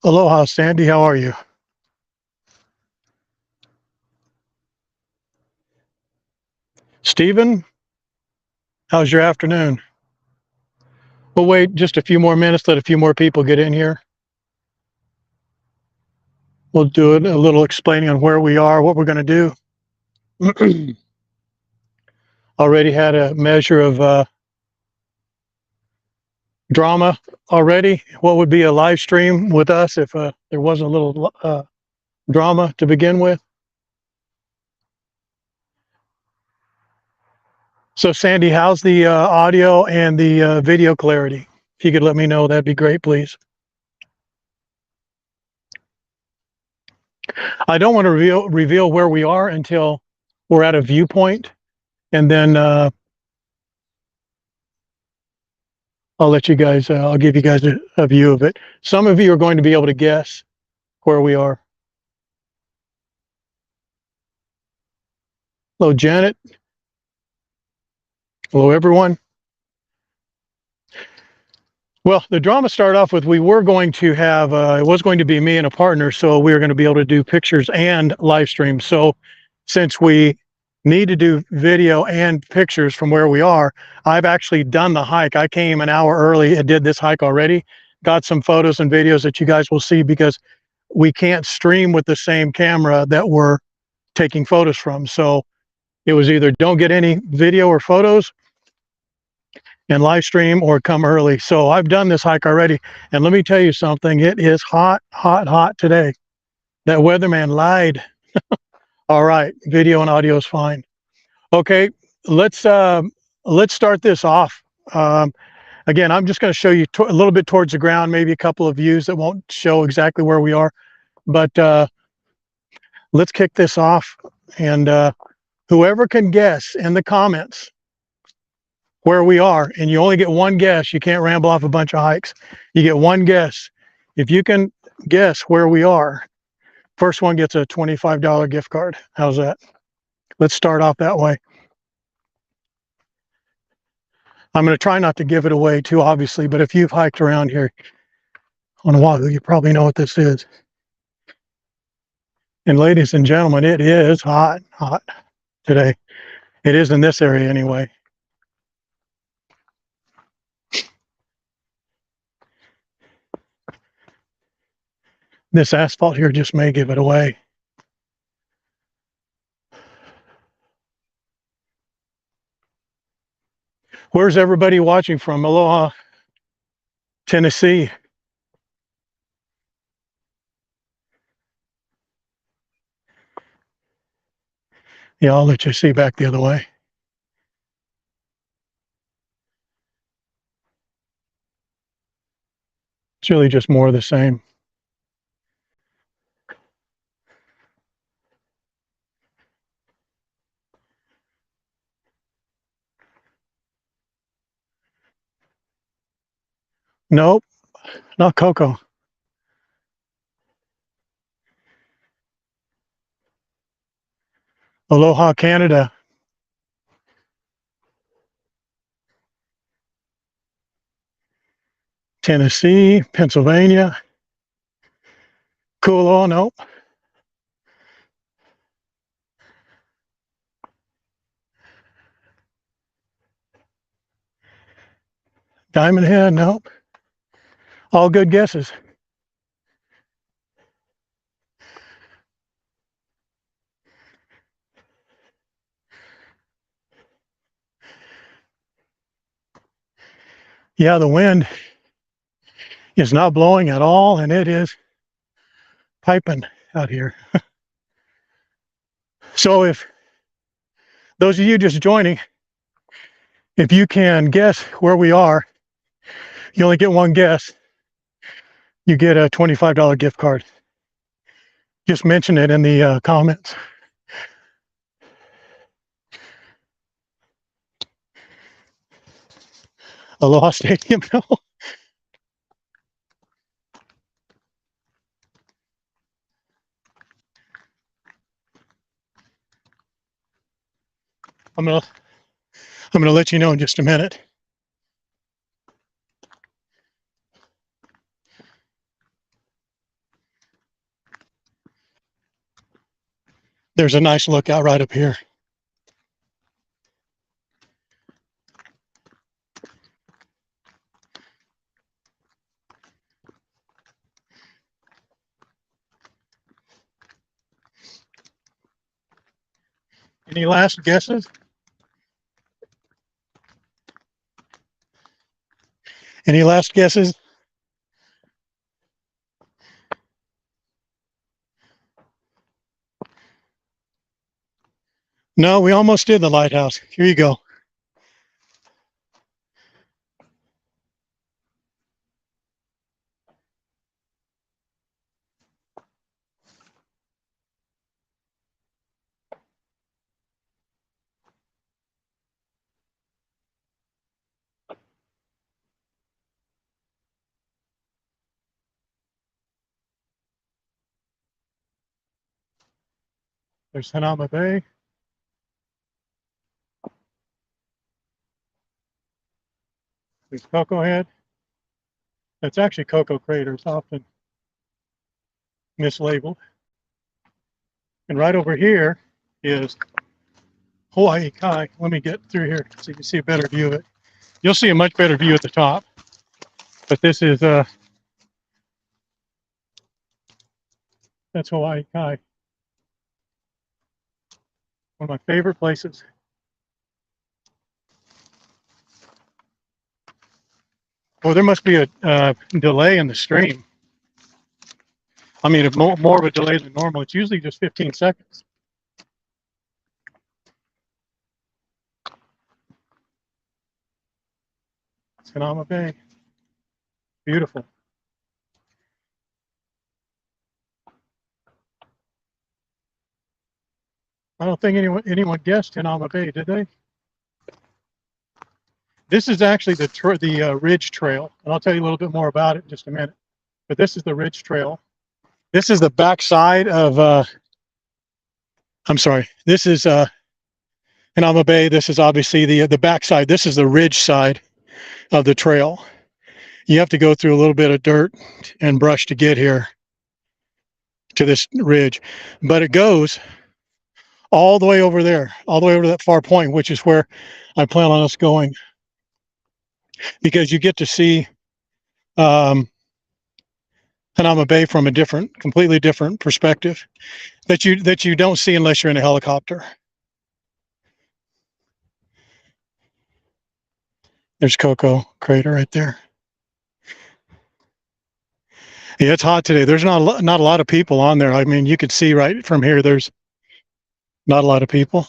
Aloha, Sandy. How are you? Stephen, how's your afternoon? We'll wait just a few more minutes, let a few more people get in here. We'll do a little explaining on where we are, what we're going to do. Already had a measure of drama already. What would be a live stream with us if there wasn't a little drama to begin with? So, Sandy, how's the audio and the video clarity? If you could let me know, that'd be great, please. I don't want to reveal where we are until we're at a viewpoint, and then I'll let you guys. I'll give you guys a view of it. Some of you are going to be able to guess where we are. Hello, Janet. Hello, everyone. Well, the drama started off with we were going to have, it was going to be me and a partner, so we were going to be able to do pictures and live stream. So since we need to do video and pictures from where we are, I've actually done the hike. I came an hour early and did this hike already. Got some photos and videos that you guys will see because we can't stream with the same camera that we're taking photos from. So it was either don't get any video or photos and live stream or come early. So I've done this hike already. And let me tell you something, it is hot, hot, hot today. That weatherman lied. All right, video and audio is fine. Okay, let's start this off. Again, I'm just going to show you a little bit towards the ground, maybe a couple of views that won't show exactly where we are. But let's kick this off. And whoever can guess in the comments where we are, and you only get one guess, you can't ramble off a bunch of hikes. You get one guess. If you can guess where we are, first one gets a $25 gift card. How's that? Let's start off that way. I'm going to try not to give it away too obviously, but if you've hiked around here on Oahu, you probably know what this is. And ladies and gentlemen, it is hot, hot today. It is in this area anyway. This asphalt here just may give it away. Where's everybody watching from? Aloha, Tennessee. Yeah, I'll let you see back the other way. It's really just more of the same. Nope, not Coco. Aloha, Canada. Tennessee, Pennsylvania. Cool, nope. Diamond Head, nope. All good guesses. Yeah, the wind is not blowing at all, and it is piping out here. So if those of you just joining, if you can guess where we are, you only get one guess. You get a $25 gift card. Just mention it in the comments. Aloha Stadium, no. I'm gonna let you know in just a minute. There's a nice lookout right up here. Any last guesses? Any last guesses? No, we almost did the lighthouse. Here you go. There's Hanauma Bay. There's Cocoa Head. That's actually Cocoa Crater. It's often mislabeled. And right over here is Hawaii Kai. Let me get through here so you can see a better view of it. You'll see a much better view at the top. But this is that's Hawaii Kai. One of my favorite places. Well, there must be a delay in the stream. I mean, more of a delay than normal. It's usually just 15 seconds. Hanauma Bay. Beautiful. I don't think anyone guessed Hanauma Bay, did they? This is actually the Ridge Trail, and I'll tell you a little bit more about it in just a minute. But this is the Ridge Trail. This is the backside of, I'm sorry, this is Hanauma Bay. This is obviously the backside. This is the ridge side of the trail. You have to go through a little bit of dirt and brush to get here to this ridge, but it goes all the way over there, all the way over to that far point, which is where I plan on us going, because you get to see Hanauma Bay from a completely different perspective that you don't see unless you're in a helicopter. There's Cocoa Crater right there. Yeah, it's hot today. There's not a lot of people on there. I mean, you could see right from here, there's not a lot of people.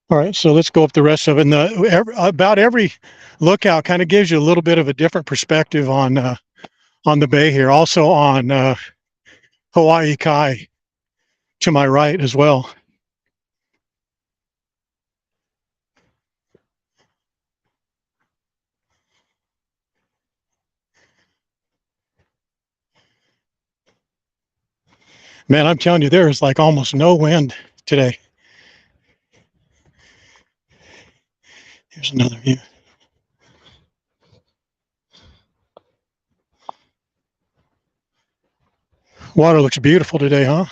All right, so let's go up the rest of it. And about every lookout kind of gives you a little bit of a different perspective on the bay here. Also on Hawaii Kai to my right as well. Man, I'm telling you, there is like almost no wind today. Here's another view. Water looks beautiful today, huh?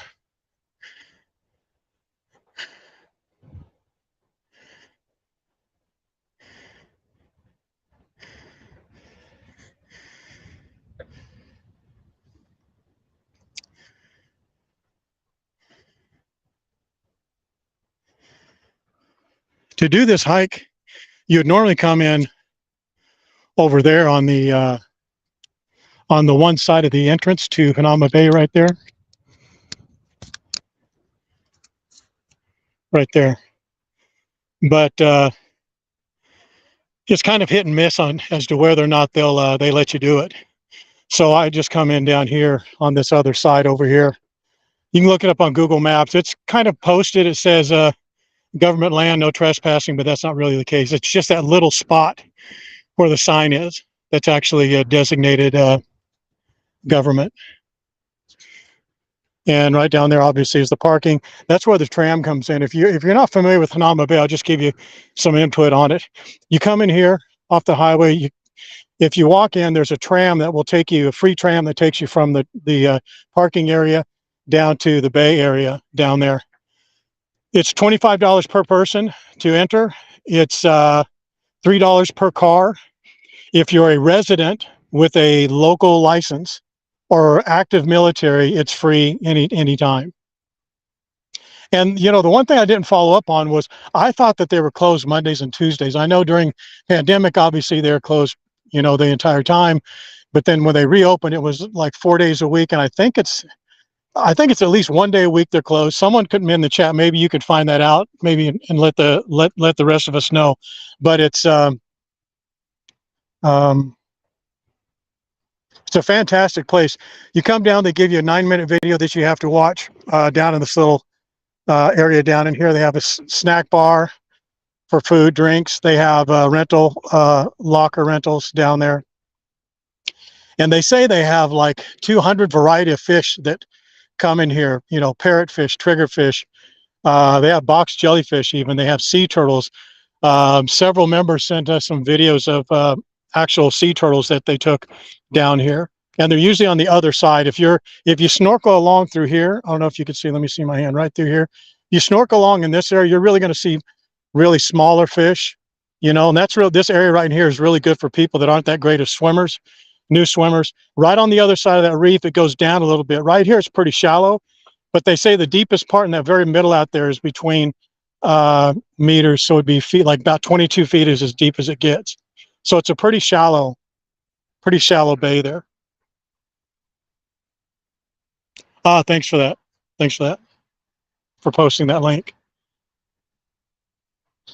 To do this hike, you would normally come in over there on the one side of the entrance to Hanauma Bay right there. Right there. But it's kind of hit and miss on as to whether or not they let you do it. So I just come in down here on this other side over here. You can look it up on Google Maps. It's kind of posted. It says government land, no trespassing, but that's not really the case. It's just that little spot where the sign is that's actually designated government. And right down there, obviously, is the parking. That's where the tram comes in. If you're not familiar with Hanauma Bay, I'll just give you some input on it. You come in here off the highway. If you walk in, there's a tram that will take you, a free tram that takes you from the parking area down to the Bay Area down there. It's $25 per person to enter. It's $3 per car. If you're a resident with a local license or active military, it's free anytime. And you know, the one thing I didn't follow up on was I thought that they were closed Mondays and Tuesdays. I know during pandemic, obviously they're closed, you know, the entire time. But then when they reopened, it was like 4 days a week. And I think it's at least 1 day a week they're closed. Someone could in the chat, maybe you could find that out, maybe, and let the rest of us know. But it's a fantastic place. You come down, they give you a 9-minute video that you have to watch down in this little area down in here. They have a snack bar for food, drinks. They have rental locker rentals down there. And they say they have like 200 variety of fish that come in here, you know, parrotfish, triggerfish. They have box jellyfish even. They have sea turtles. Several members sent us some videos of actual sea turtles that they took down here. And they're usually on the other side. If you snorkel along through here, I don't know if you can see, let me see my hand right through here. You snorkel along in this area, you're really going to see really smaller fish, you know, and this area right in here is really good for people that aren't that great of swimmers, new swimmers. Right on the other side of that reef, it goes down a little bit. Right here, it's pretty shallow, but they say the deepest part in that very middle out there is between meters. So it'd be feet, like about 22 feet is as deep as it gets. So it's a pretty shallow bay there. Thanks for that. Thanks for that, for posting that link.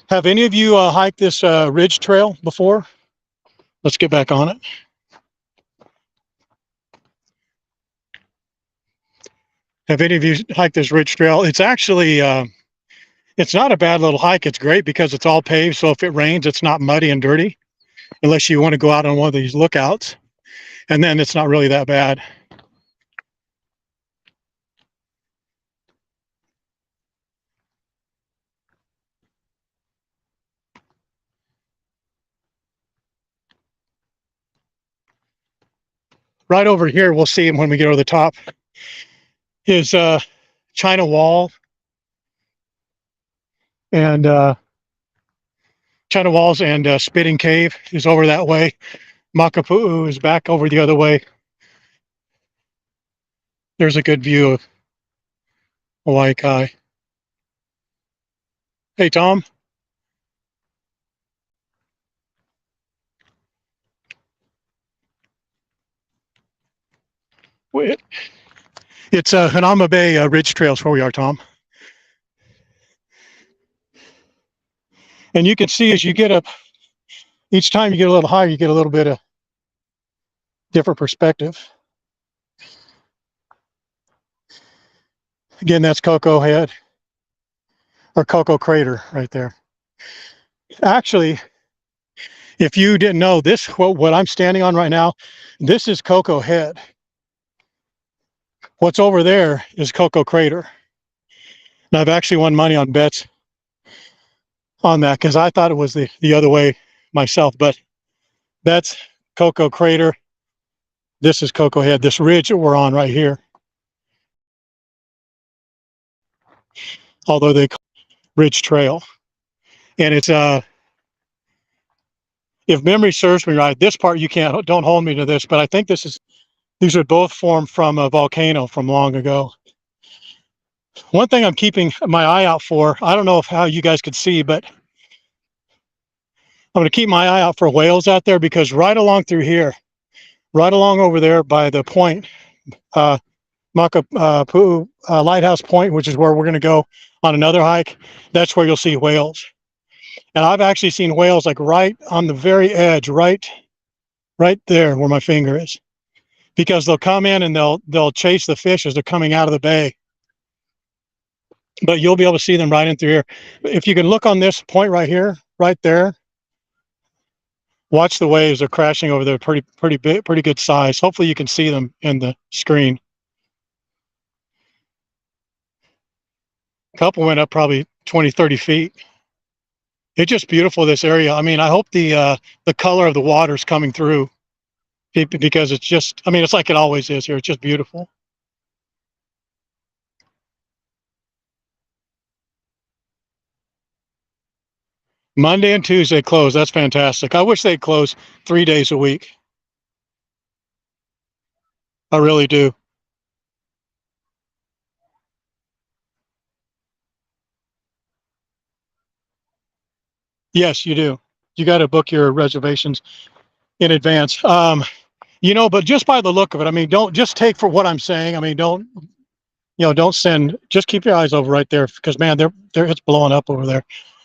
Have any of you hiked this ridge trail before? Let's get back on it. Have any of you hiked this ridge trail? It's actually, it's not a bad little hike. It's great because it's all paved. So if it rains, it's not muddy and dirty, unless you want to go out on one of these lookouts. And then it's not really that bad. Right over here, we'll see when we get over the top, is China Wall. And China Walls and Spitting Cave is over that way. Makapu'u is back over the other way. There's a good view of Hawaii Kai. Hey, Tom. It's Hanama Bay Ridge Trails where we are, Tom. And you can see as you get up, each time you get a little higher, you get a little bit of different perspective. Again, that's Coco Head, or Coco Crater right there. Actually, if you didn't know this, what I'm standing on right now, this is Coco Head. What's over there is Coco Crater. And I've actually won money on bets on that because I thought it was the other way myself, but that's Coco Crater. This is Coco Head, this ridge that we're on right here. Although they call it Ridge Trail. And it's if memory serves me right, this part don't hold me to this, but I think these are both formed from a volcano from long ago. One thing I'm keeping my eye out for, I don't know how you guys could see, but I'm going to keep my eye out for whales out there, because right along through here, right along over there by the point, Makapu'u Lighthouse Point, which is where we're going to go on another hike, that's where you'll see whales. And I've actually seen whales like right on the very edge, right there where my finger is, because they'll come in and they'll chase the fish as they're coming out of the bay. But you'll be able to see them right in through here. If you can look on this point right here, right there, watch the waves. They're crashing over there, pretty big, pretty good size. Hopefully you can see them in the screen. A couple went up probably 20, 30 feet. It's just beautiful, this area. I mean, I hope the color of the water is coming through, because it's just, I mean, it's like it always is here. It's just beautiful. Monday and Tuesday close. That's fantastic. I wish they'd close 3 days a week. I really do. Yes, you do. You got to book your reservations in advance. But just by the look of it, I mean, don't just take for what I'm saying. I mean, don't send. Just keep your eyes over right there because man, it's blowing up over there.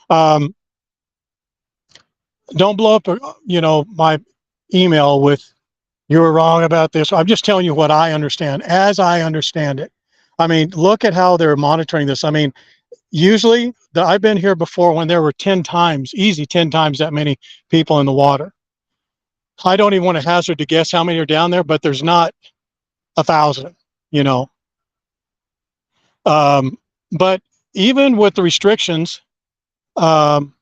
Um, don't blow up, my email with you were wrong about this. I'm just telling you what I understand as I understand it. I mean, look at how they're monitoring this. I mean, usually I've been here before when there were 10 times, easy 10 times that many people in the water. I don't even want to hazard to guess how many are down there, but there's not 1,000, you know. Um, but even with the restrictions, um,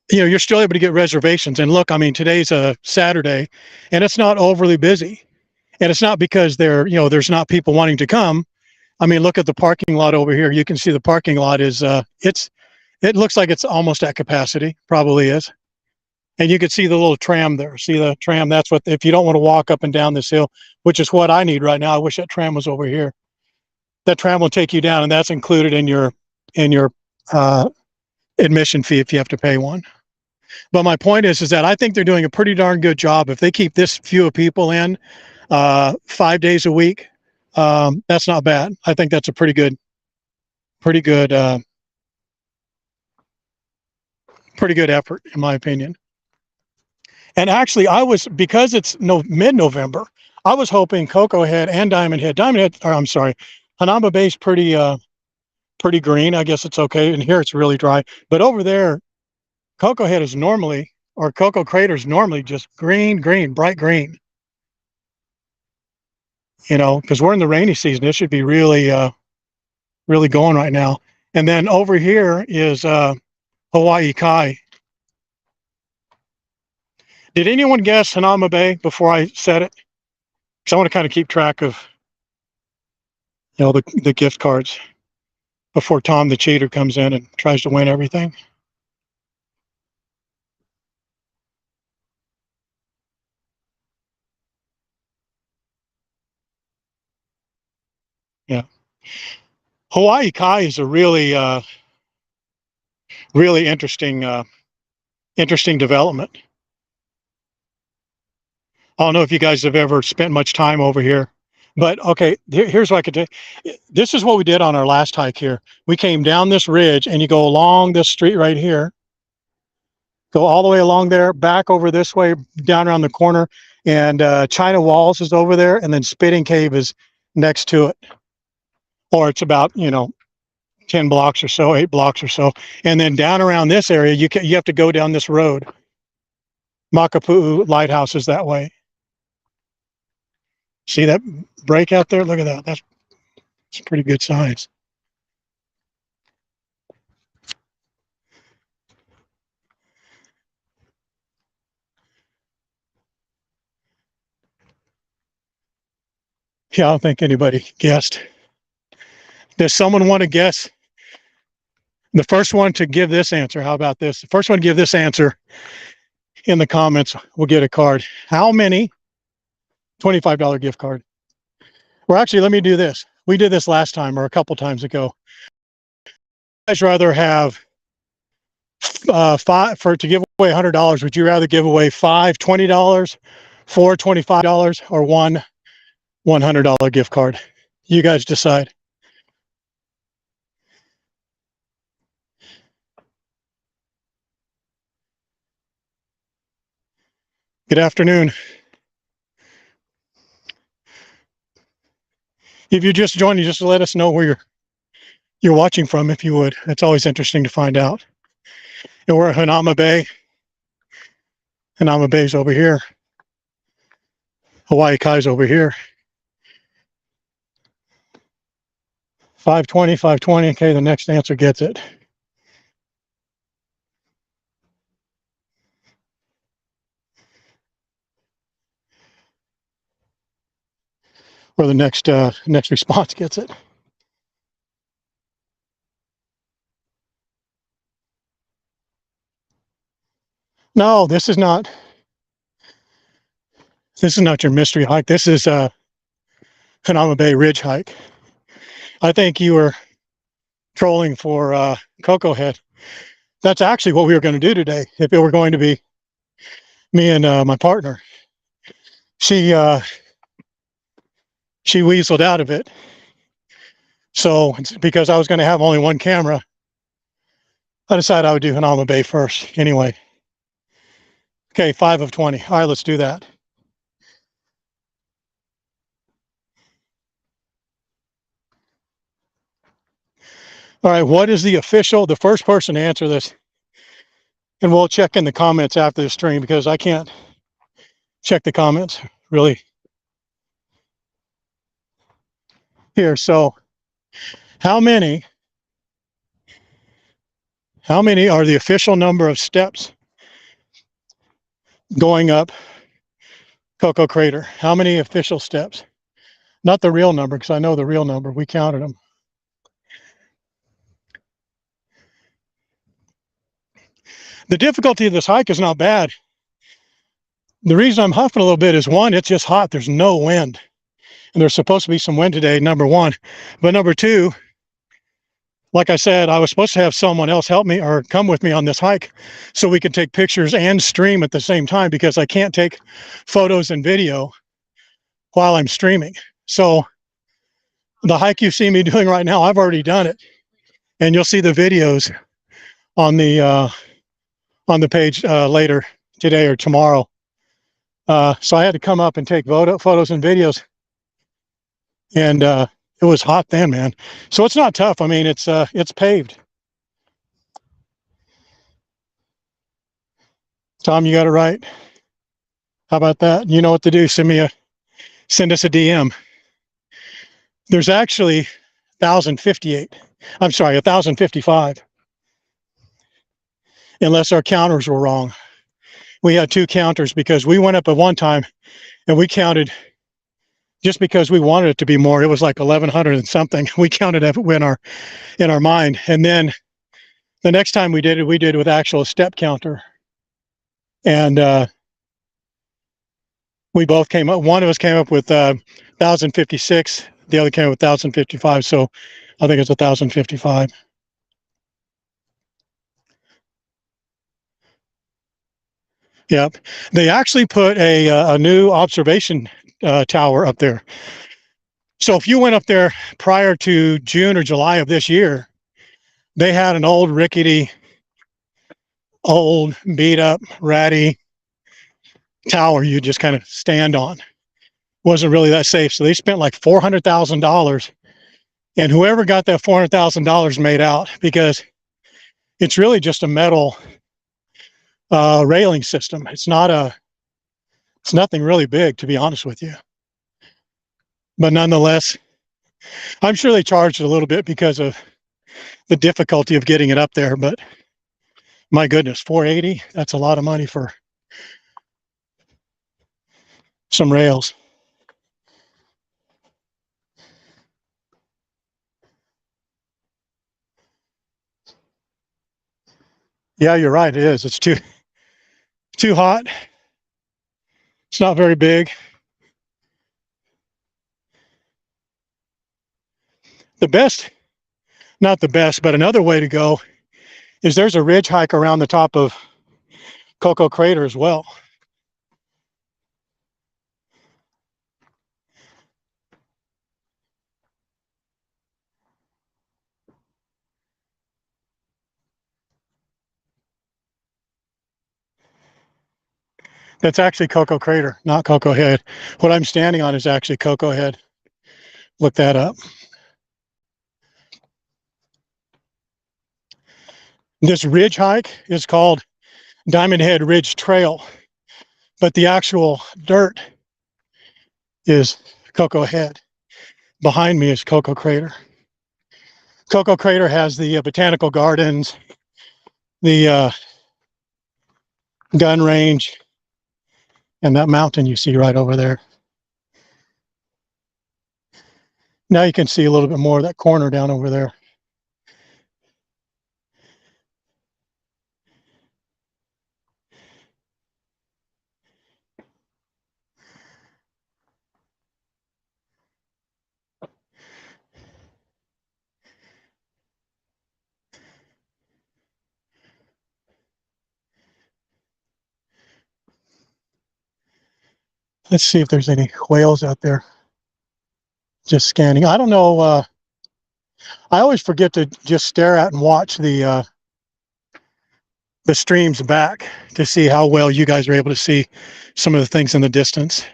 you're still able to get reservations. And look, I mean, today's a Saturday, and it's not overly busy. And it's not because there's not people wanting to come. I mean, look at the parking lot over here. You can see the parking lot is it looks like it's almost at capacity, probably is. And you can see the little tram there. See the tram? That's what, if you don't want to walk up and down this hill, which is what I need right now. I wish that tram was over here. That tram will take you down, and that's included in your uh, admission fee if you have to pay one. But my point is that I think they're doing a pretty darn good job. If they keep this few of people in 5 days a week, that's not bad. I think that's a pretty good, pretty good effort, in my opinion. And actually, because it's mid-November, I was hoping Cocoa Head and Diamond Head, or I'm sorry, Hanama Bay's pretty green. I guess it's okay. And here it's really dry. But over there, Cocoa Head is normally, or Cocoa Crater is normally just green, bright green. Because we're in the rainy season, it should be really going right now. And then over here is Hawaii Kai. Did anyone guess Hanama Bay before I said it? Because I want to kind of keep track of the gift cards before Tom the cheater comes in and tries to win everything. Yeah, Hawaii Kai is a really interesting development. I don't know if you guys have ever spent much time over here, but okay, here's what I could do. This is what we did on our last hike here. We came down this ridge, and you go along this street right here, go all the way along there, back over this way, down around the corner, and China Walls is over there, and then Spitting Cave is next to it, or it's about 10 blocks or so, 8 blocks or so, and then down around this area, you have to go down this road. Makapu'u Lighthouse is that way. See that break out there? Look at that. That's pretty good size. Yeah, I don't think anybody guessed. Does someone want to guess? The first one to give this answer. How about this? The first one to give this answer in the comments will get a card. How many? $25 gift card. Or actually, let me do this. We did this last time or a couple times ago. I'd rather have five to give away $100. Would you rather give away five $20, four $25, or one $100 gift card? You guys decide. Good afternoon. If you just joined, you just let us know where you're watching from, if you would. It's always interesting to find out. And we're at Hanama Bay. Hanama Bay's over here. Hawaii Kai's over here. 520, 520. Okay, the next answer gets it. where the next response gets it. No, this is not your mystery hike. This is Hanauma Bay Ridge hike. I think you were trolling for Cocoa Head. That's actually what we were going to do today. If it were going to be me and my partner, she weaseled out of it. So because I was going to have only one camera, I decided I would do Hanauma Bay first. Anyway, okay, 5 of 20. All right, let's do that. All right, what is the first person to answer this? And we'll check in the comments after the stream because I can't check the comments really here. So how many are the official number of steps going up Cocoa Crater? How many official steps? Not the real number, because I know the real number. We counted them. The difficulty of this hike is not bad. The reason I'm huffing a little bit is, one, it's just hot. There's no wind. And there's supposed to be some wind today, number one. But number two, like I said, I was supposed to have someone else help me or come with me on this hike so we could take pictures and stream at the same time, because I can't take photos and video while I'm streaming. So the hike you see me doing right now, I've already done it. And you'll see the videos on the page later today or tomorrow. So I had to come up and take photos and videos. And it was hot then, man. So it's not tough. I mean, it's paved. Tom, you got it right. How about that? You know what to do. Send us a DM. There's actually 1,058. I'm sorry, 1,055. Unless our counters were wrong. We had two counters because we went up at one time and we counted just because we wanted it to be more. It was like 1,100 and something. We counted it in our mind. And then the next time we did it with actual step counter. And we both came up, one of us came up with 1,056. The other came up with 1,055. So I think it's 1,055. Yep. They actually put a new observation tower up there. So if you went up there prior to June or July of this year, they had an old rickety, old beat up, ratty tower you just kind of stand on. Wasn't really that safe. So they spent like $400,000, and whoever got that $400,000 made out, because it's really just a metal railing system. It's nothing really big, to be honest with you. But nonetheless, I'm sure they charged a little bit because of the difficulty of getting it up there. But my goodness, $480, that's a lot of money for some rails. Yeah, you're right. It is. It's too hot. It's not very big. Not the best, but another way to go is there's a ridge hike around the top of Cocoa Crater as well. That's actually Cocoa Crater, not Cocoa Head. What I'm standing on is actually Cocoa Head. Look that up. This ridge hike is called Diamond Head Ridge Trail, but the actual dirt is Cocoa Head. Behind me is Cocoa Crater. Cocoa Crater has the botanical gardens, the gun range, and that mountain you see right over there. Now you can see a little bit more of that corner down over there. Let's see if there's any whales out there. Just scanning. I don't know. I always forget to just stare at and watch the streams back to see how well you guys are able to see some of the things in the distance.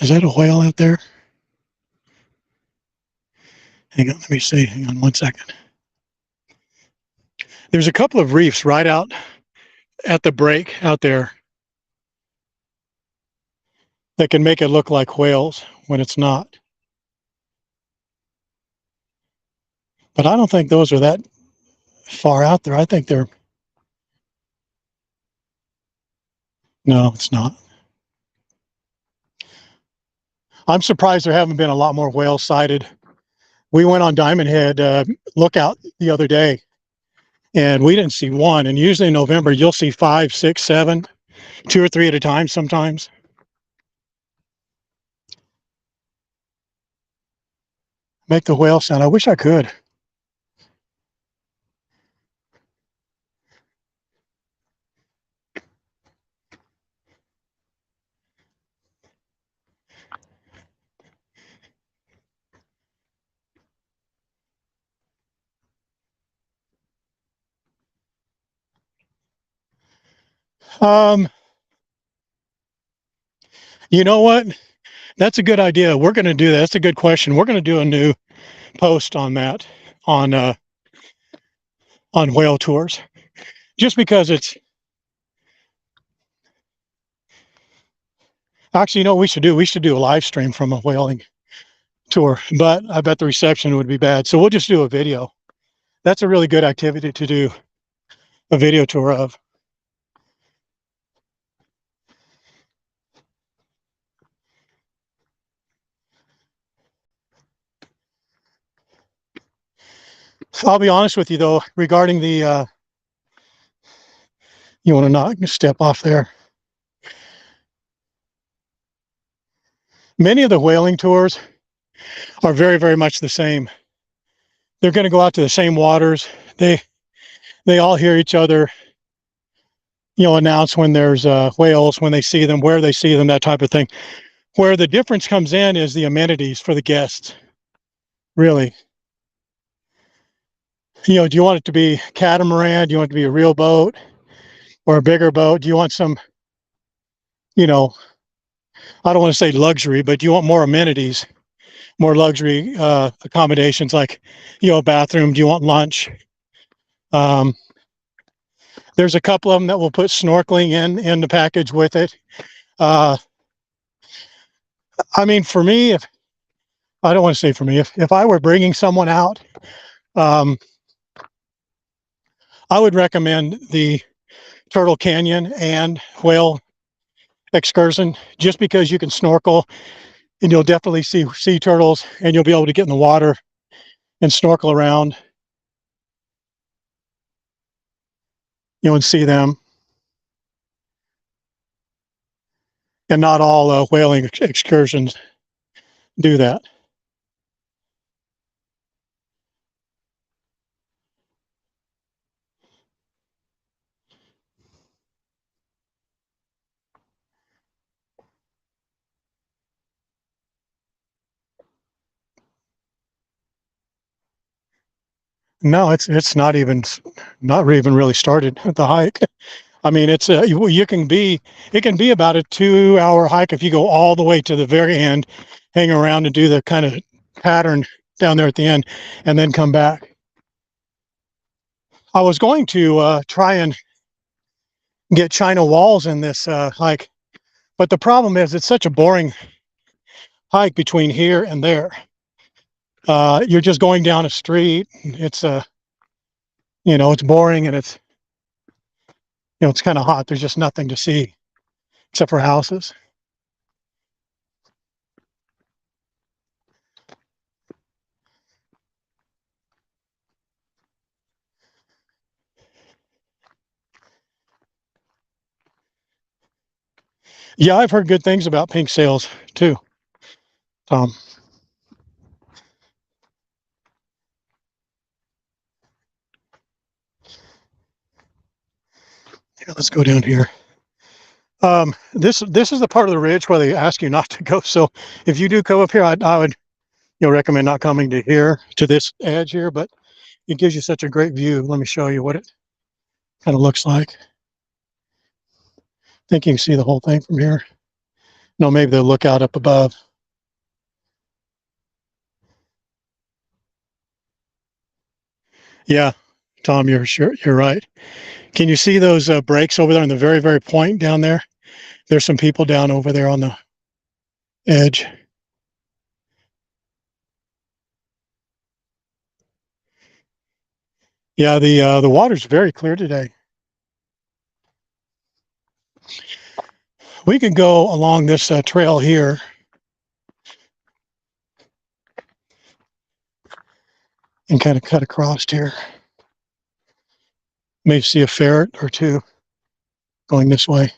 Is that a whale out there? Hang on, let me see. Hang on one second. There's a couple of reefs right out at the break out there that can make it look like whales when it's not. But I don't think those are that far out there. I think they're... No, it's not. I'm surprised there haven't been a lot more whales sighted. We went on Diamond Head lookout the other day, and we didn't see one. And usually in November, you'll see 5, 6, 7, 2 or 3 at a time sometimes. Make the whale sound. I wish I could. You know what? That's a good idea. We're going to do that. That's a good question. We're going to do a new post on that, on whale tours, just because it's... Actually, you know what we should do? We should do a live stream from a whaling tour, but I bet the reception would be bad. So we'll just do a video. That's a really good activity to do a video tour of. I'll be honest with you though, regarding the, you want to not step off there. Many of the whaling tours are very, very much the same. They're going to go out to the same waters. They all hear each other, you know, announce when there's whales, when they see them, where they see them, that type of thing. Where the difference comes in is the amenities for the guests, really. You know, do you want it to be catamaran? Do you want it to be a real boat or a bigger boat? Do you want some, you know, I don't want to say luxury, but do you want more amenities, more luxury accommodations, like, you know, a bathroom? Do you want lunch? There's a couple of them that will put snorkeling in the package with it. I mean, for me, if I don't want to say for me, if I were bringing someone out, I would recommend the Turtle Canyon and whale excursion, just because you can snorkel and you'll definitely see sea turtles, and you'll be able to get in the water and snorkel around, you know, and see them. And not all whaling excursions do that. No, it's not even really started the hike. I mean, it's it can be about a 2-hour hike if you go all the way to the very end, hang around and do the kind of pattern down there at the end, and then come back. I was going to try and get China walls in this hike, but the problem is it's such a boring hike between here and there. You're just going down a street. It's you know, it's boring, and it's, you know, it's kind of hot. There's just nothing to see except for houses. Yeah, I've heard good things about pink sails too, Tom. Yeah, let's go down here. This is the part of the ridge where they ask you not to go. So if you do come up here, I would recommend not coming to here to this edge here, but it gives you such a great view. Let me show you what it kind of looks like. I think you can see the whole thing from here. No, maybe the lookout up above. Yeah, Tom, you're right. Can you see those breaks over there on the very point down there? There's some people down over there on the edge. Yeah, the water's very clear today. We could go along this trail here and kind of cut across here. Maybe see a ferret or two going this way.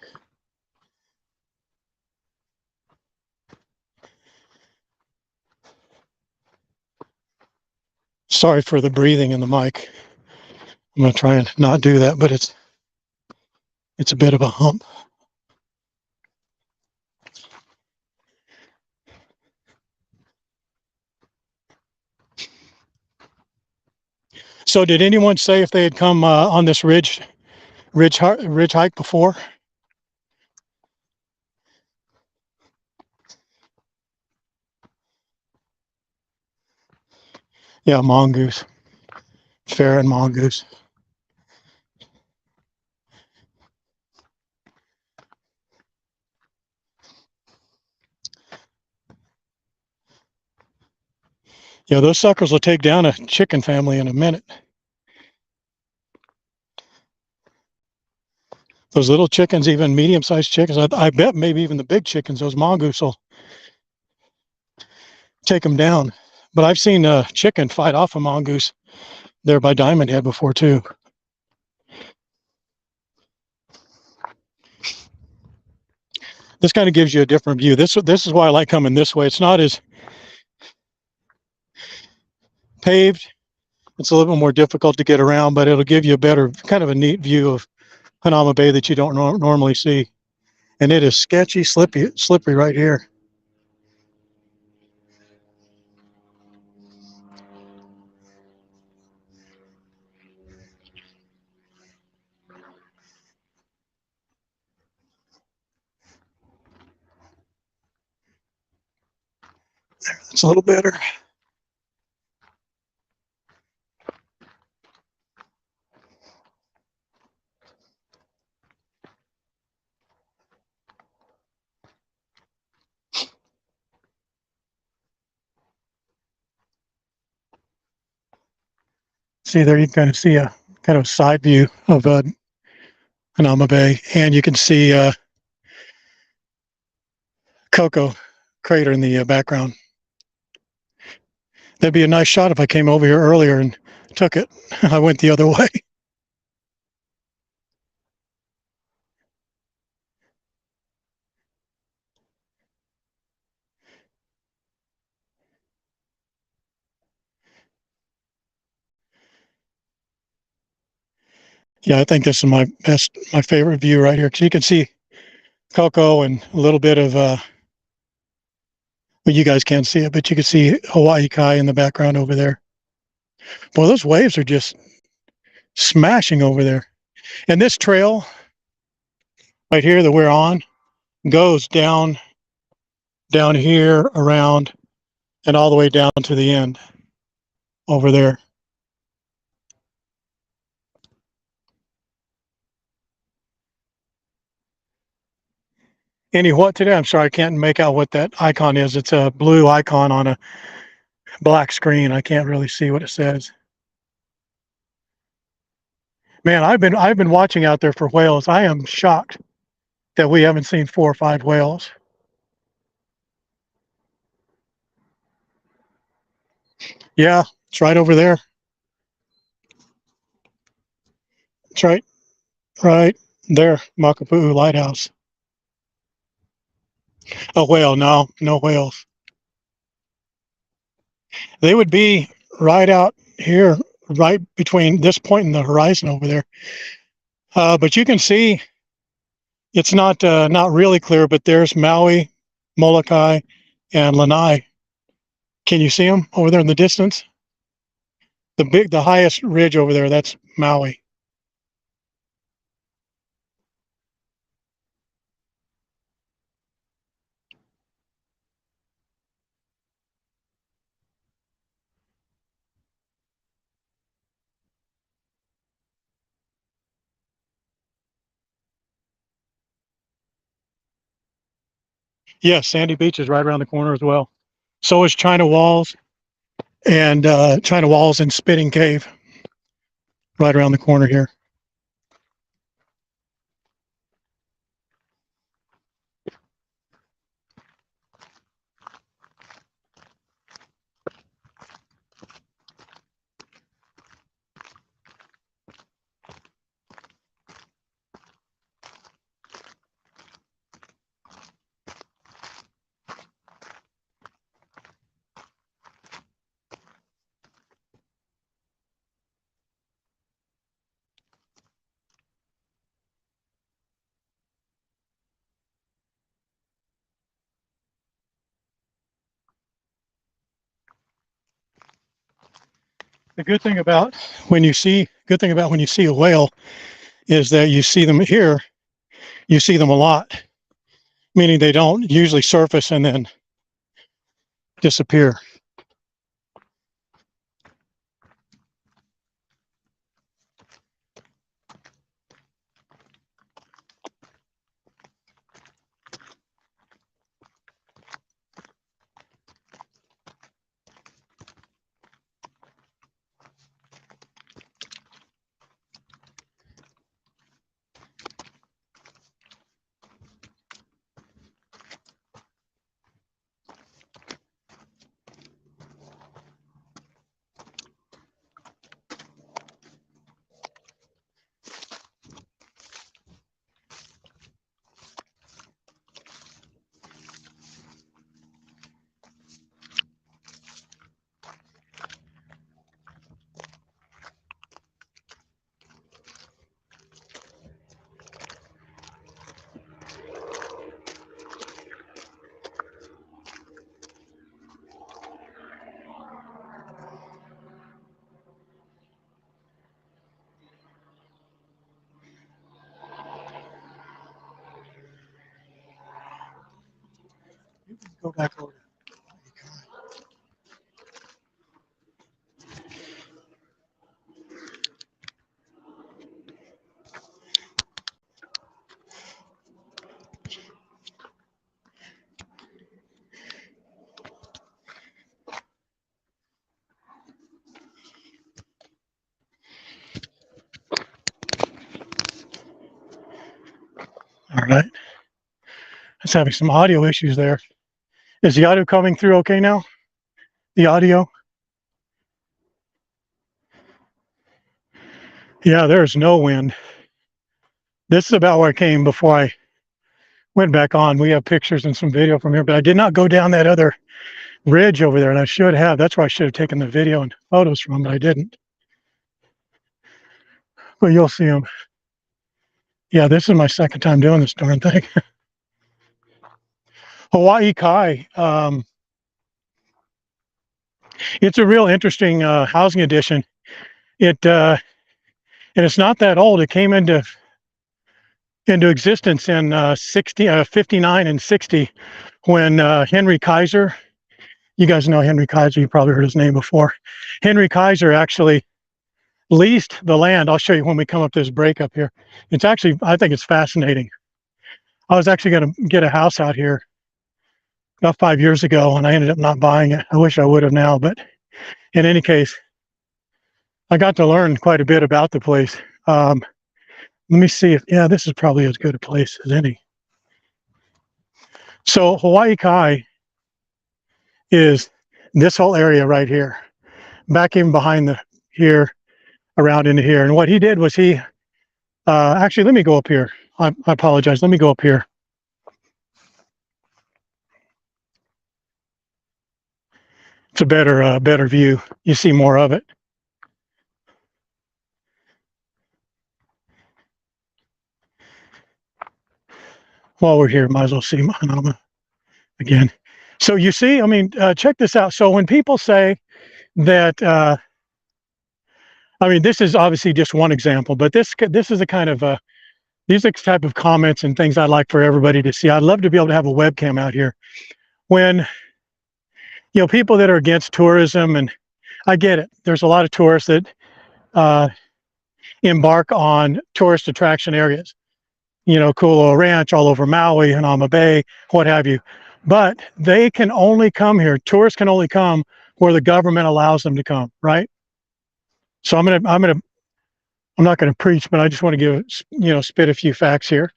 Sorry for the breathing in the mic. I'm going to try and not do that, but it's a bit of a hump. So did anyone say if they had come on this ridge hike before? Yeah, mongoose, ferret and mongoose. Yeah, those suckers will take down a chicken family in a minute. Those little chickens, even medium-sized chickens, I bet maybe even the big chickens, those mongoose will take them down. But I've seen a chicken fight off a mongoose there by Diamond Head before too. This kind of gives you a different view. This is why I like coming this way. It's not as paved. It's a little bit more difficult to get around, but it'll give you a better, kind of a neat view of Hanauma Bay that you don't normally see. And it is sketchy, slippery right here. It's a little better. See there, you can kind of see a kind of side view of Hanauma Bay, and you can see Coco Crater in the background. That'd be a nice shot if I came over here earlier and took it. I went the other way. Yeah, I think this is my favorite view right here, because you can see Coco and a little bit of well, you guys can't see it, but you can see Hawaii Kai in the background over there. Boy, those waves are just smashing over there. And this trail right here that we're on goes down here around and all the way down to the end over there. Any what today? I'm sorry, I can't make out what that icon is. It's a blue icon on a black screen. I can't really see what it says. Man, I've been watching out there for whales. I am shocked that we haven't seen 4 or 5 whales. Yeah, it's right over there. It's right there, Makapu'u Lighthouse. A whale? No, no whales. They would be right out here, right between this point and the horizon over there. But you can see it's not really clear, but there's Maui, Molokai, and Lanai. Can you see them over there in the distance? The highest ridge over there, that's Maui. Yes, Sandy Beach is right around the corner as well. So is China Walls and China Walls and Spitting Cave right around the corner here. The good thing about when you see a whale is that you see them here, you see them a lot, meaning they don't usually surface and then disappear. Go back over. All right. It's having some audio issues there. Is the audio coming through okay now? The audio? Yeah, there's no wind. This is about where I came before I went back on. We have pictures and some video from here, but I did not go down that other ridge over there, and I should have. That's where I should have taken the video and photos from, but I didn't. But you'll see them. Yeah, this is my second time doing this darn thing. Hawaii Kai. It's a real interesting housing addition. And it's not that old. It came into existence in 59 and 60 when Henry Kaiser, you guys know Henry Kaiser, you probably heard his name before. Henry Kaiser actually leased the land. I'll show you when we come up this break up here. It's actually, I think it's fascinating. I was actually going to get a house out here about 5 years ago, and I ended up not buying it. I wish I would have now, but in any case, I got to learn quite a bit about the place. Let me see if, yeah, this is probably as good a place as any. So Hawaii Kai is this whole area right here, back in behind the here, around into here. And what he did was he, actually, let me go up here. I apologize. Let me go up here. It's a better view. You see more of it. While we're here, might as well see Manama again. So you see, I mean, check this out. So when people say that, I mean, this is obviously just one example, but this is a kind of these are the type of comments and things I'd like for everybody to see. I'd love to be able to have a webcam out here. When people that are against tourism, and I get it. There's a lot of tourists that embark on tourist attraction areas. Kula Ranch, all over Maui, Hanauma Bay, what have you. But they can only come here. Tourists can only come where the government allows them to come, right? So I'm not gonna preach, but I just want to spit a few facts here.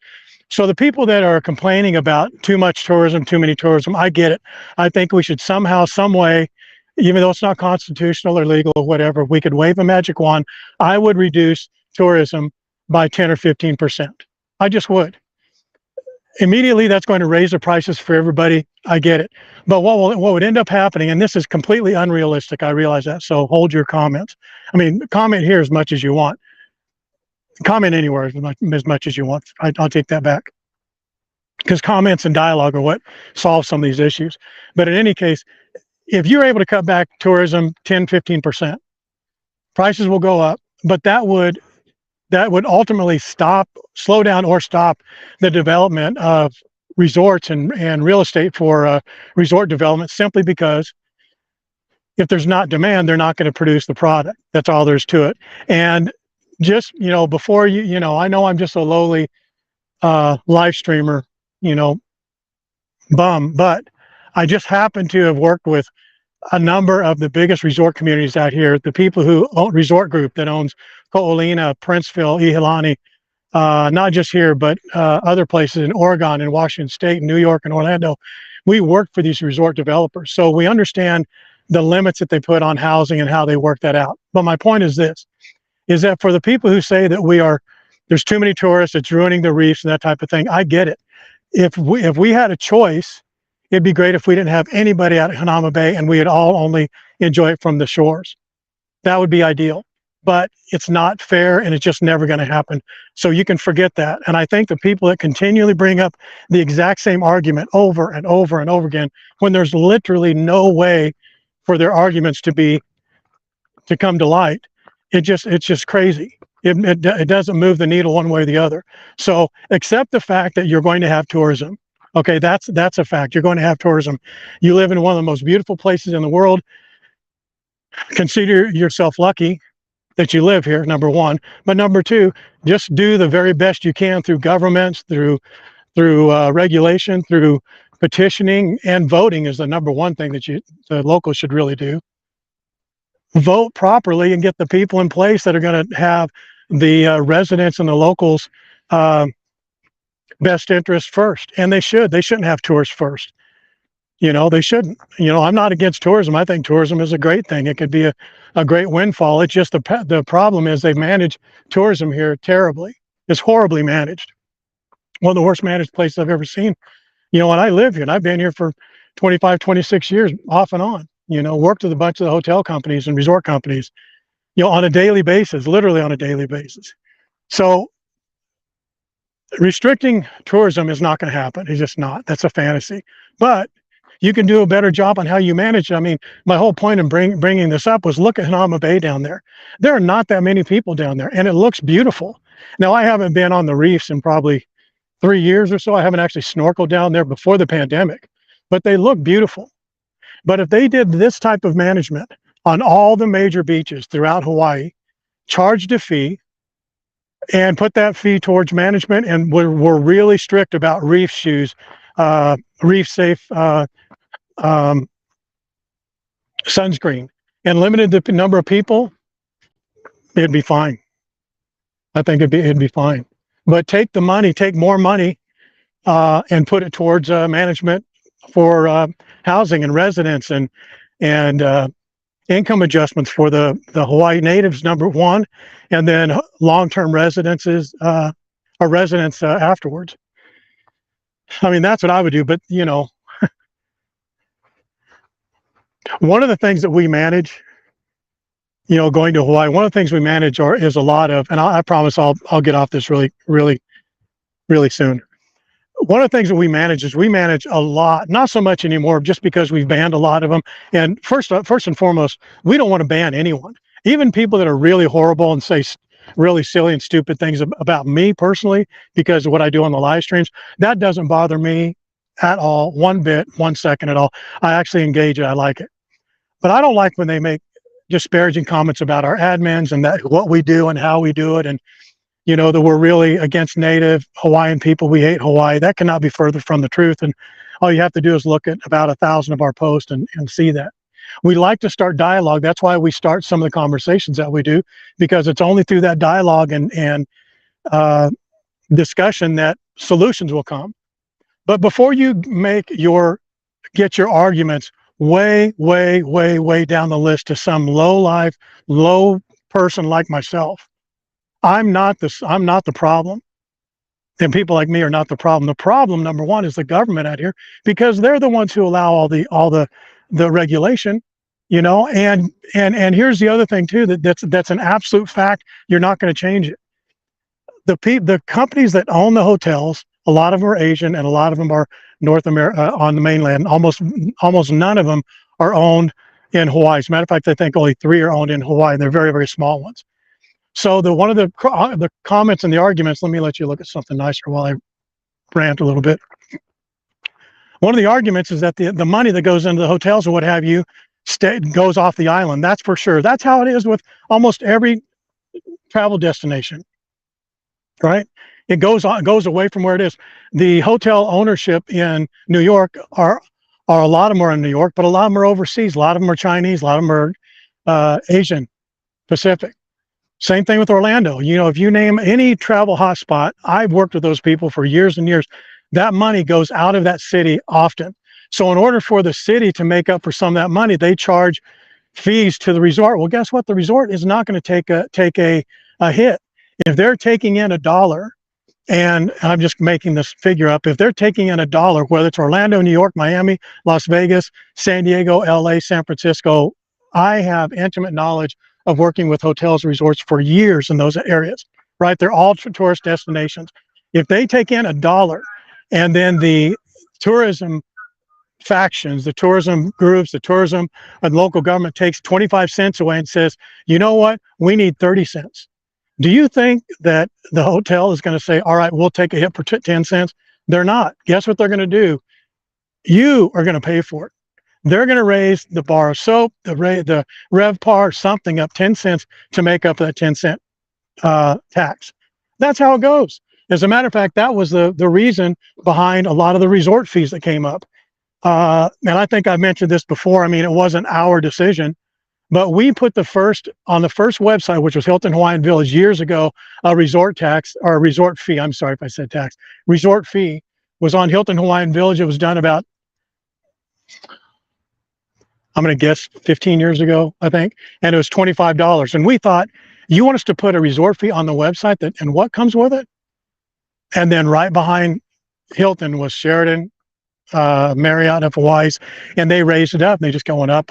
So the people that are complaining about too much tourism, too many tourism, I get it. I think we should somehow, some way, even though it's not constitutional or legal or whatever, we could wave a magic wand. I would reduce tourism by 10 or 15%. I just would. Immediately, that's going to raise the prices for everybody. I get it. But what would end up happening, and this is completely unrealistic, I realize that, so hold your comments. I mean, comment here as much as you want. Comment anywhere as much as you want. I'll take that back. Because comments and dialogue are what solve some of these issues. But in any case, if you're able to cut back tourism 10, 15%, prices will go up, but that would ultimately slow down or stop the development of resorts and real estate for resort development, simply because if there's not demand, they're not going to produce the product. That's all there's to it. And just, before I know I'm just a lowly live streamer, bum, but I just happen to have worked with a number of the biggest resort communities out here. The people who own Resort Group that owns Ko'olina, Princeville, Iolani, not just here, but other places in Oregon and Washington State, New York and Orlando. We work for these resort developers. So we understand the limits that they put on housing and how they work that out. But my point is this, is that for the people who say that there's too many tourists, it's ruining the reefs and that type of thing, I get it. If we had a choice, it'd be great if we didn't have anybody out at Hanauma Bay and we would all only enjoy it from the shores. That would be ideal, but it's not fair and it's just never going to happen. So you can forget that. And I think the people that continually bring up the exact same argument over and over and over again, when there's literally no way for their arguments to come to light, it's just crazy. It doesn't move the needle one way or the other. So accept the fact that you're going to have tourism. Okay, that's a fact. You're going to have tourism. You live in one of the most beautiful places in the world. Consider yourself lucky that you live here, number one. But number two, just do the very best you can through governments, through regulation, through petitioning, and voting is the number one thing that the locals should really do. Vote properly and get the people in place that are going to have the residents and the locals' best interest first. And they shouldn't have tourists first. They shouldn't. I'm not against tourism. I think tourism is a great thing. It could be a great windfall. It's just the problem is they've managed tourism here terribly. It's horribly managed. One of the worst managed places I've ever seen. And I live here and I've been here for 25, 26 years off and on. Worked with a bunch of the hotel companies and resort companies, on a daily basis, literally on a daily basis. So restricting tourism is not going to happen. It's just not. That's a fantasy. But you can do a better job on how you manage it. I mean, my whole point in bringing this up was look at Hanauma Bay down there. There are not that many people down there, and it looks beautiful. Now, I haven't been on the reefs in probably 3 years or so. I haven't actually snorkeled down there before the pandemic, but they look beautiful. But if they did this type of management on all the major beaches throughout Hawaii, charged a fee, and put that fee towards management, and were really strict about reef shoes, reef safe sunscreen, and limited the number of people, it'd be fine. I think it'd be fine. But take more money, and put it towards management for housing and residents and income adjustments for the Hawaii natives, number one, and then long-term residences or residents afterwards. I mean, that's what I would do. But One of the things that we manage, going to Hawaii, one of the things we manage is a lot of, and I promise I'll get off this really, really, really soon. One of the things that we manage is we manage a lot, not so much anymore, just because we've banned a lot of them. And first and foremost, we don't want to ban anyone, even people that are really horrible and say really silly and stupid things about me personally because of what I do on the live streams. That doesn't bother me at all, one bit, 1 second at all. I actually engage it. I like it. But I don't like when they make disparaging comments about our admins and that what we do and how we do it, and that we're really against native Hawaiian people. We hate Hawaii. That cannot be further from the truth. And all you have to do is look at about 1,000 of our posts and see that. We like to start dialogue. That's why we start some of the conversations that we do, because it's only through that dialogue and discussion that solutions will come. But before you get your arguments way, way, way, way down the list to some low person like myself, I'm not the problem. And people like me are not the problem. The problem, number one, is the government out here, because they're the ones who allow all the regulation, and here's the other thing too, that's an absolute fact. You're not going to change it. The companies that own the hotels, a lot of them are Asian and a lot of them are North America on the mainland. Almost none of them are owned in Hawaii. As a matter of fact, I think only 3 are owned in Hawaii. They're very, very small ones. So one of the comments and the arguments, let me let you look at something nicer while I rant a little bit. One of the arguments is that the money that goes into the hotels or what have you goes off the island. That's for sure. That's how it is with almost every travel destination, right? It goes away from where it is. The hotel ownership in New York are a lot of them are in New York, but a lot of them are overseas. A lot of them are Chinese. A lot of them are Asian, Pacific. Same thing with Orlando. If you name any travel hotspot, I've worked with those people for years and years. That money goes out of that city often. So in order for the city to make up for some of that money, they charge fees to the resort. Well, guess what? The resort is not going to take a hit. If they're taking in $1, and I'm just making this figure up, if they're taking in $1, whether it's Orlando, New York, Miami, Las Vegas, San Diego, LA, San Francisco, I have intimate knowledge of working with hotels and resorts for years in those areas, right? They're all tourist destinations. If they take in $1 and then the tourism factions, the tourism groups, the tourism and local government takes 25 cents away and says, you know what, we need 30 cents. Do you think that the hotel is going to say, all right, we'll take a hit for 10 cents? They're not. Guess what they're going to do? You are going to pay for it. They're going to raise the bar of soap, the RevPAR, something up 10 cents to make up that 10-cent tax. That's how it goes. As a matter of fact, that was the reason behind a lot of the resort fees that came up. And I think I've mentioned this before. I mean, it wasn't our decision, but we put on the first website, which was Hilton Hawaiian Village years ago, a resort tax or a resort fee. I'm sorry if I said tax. Resort fee was on Hilton Hawaiian Village. It was done about, I'm going to guess 15 years ago, I think. And it was $25. And we thought, you want us to put a resort fee on the website and what comes with it? And then right behind Hilton was Sheraton, Marriott of Hawaii's, and they raised it up. They just going up.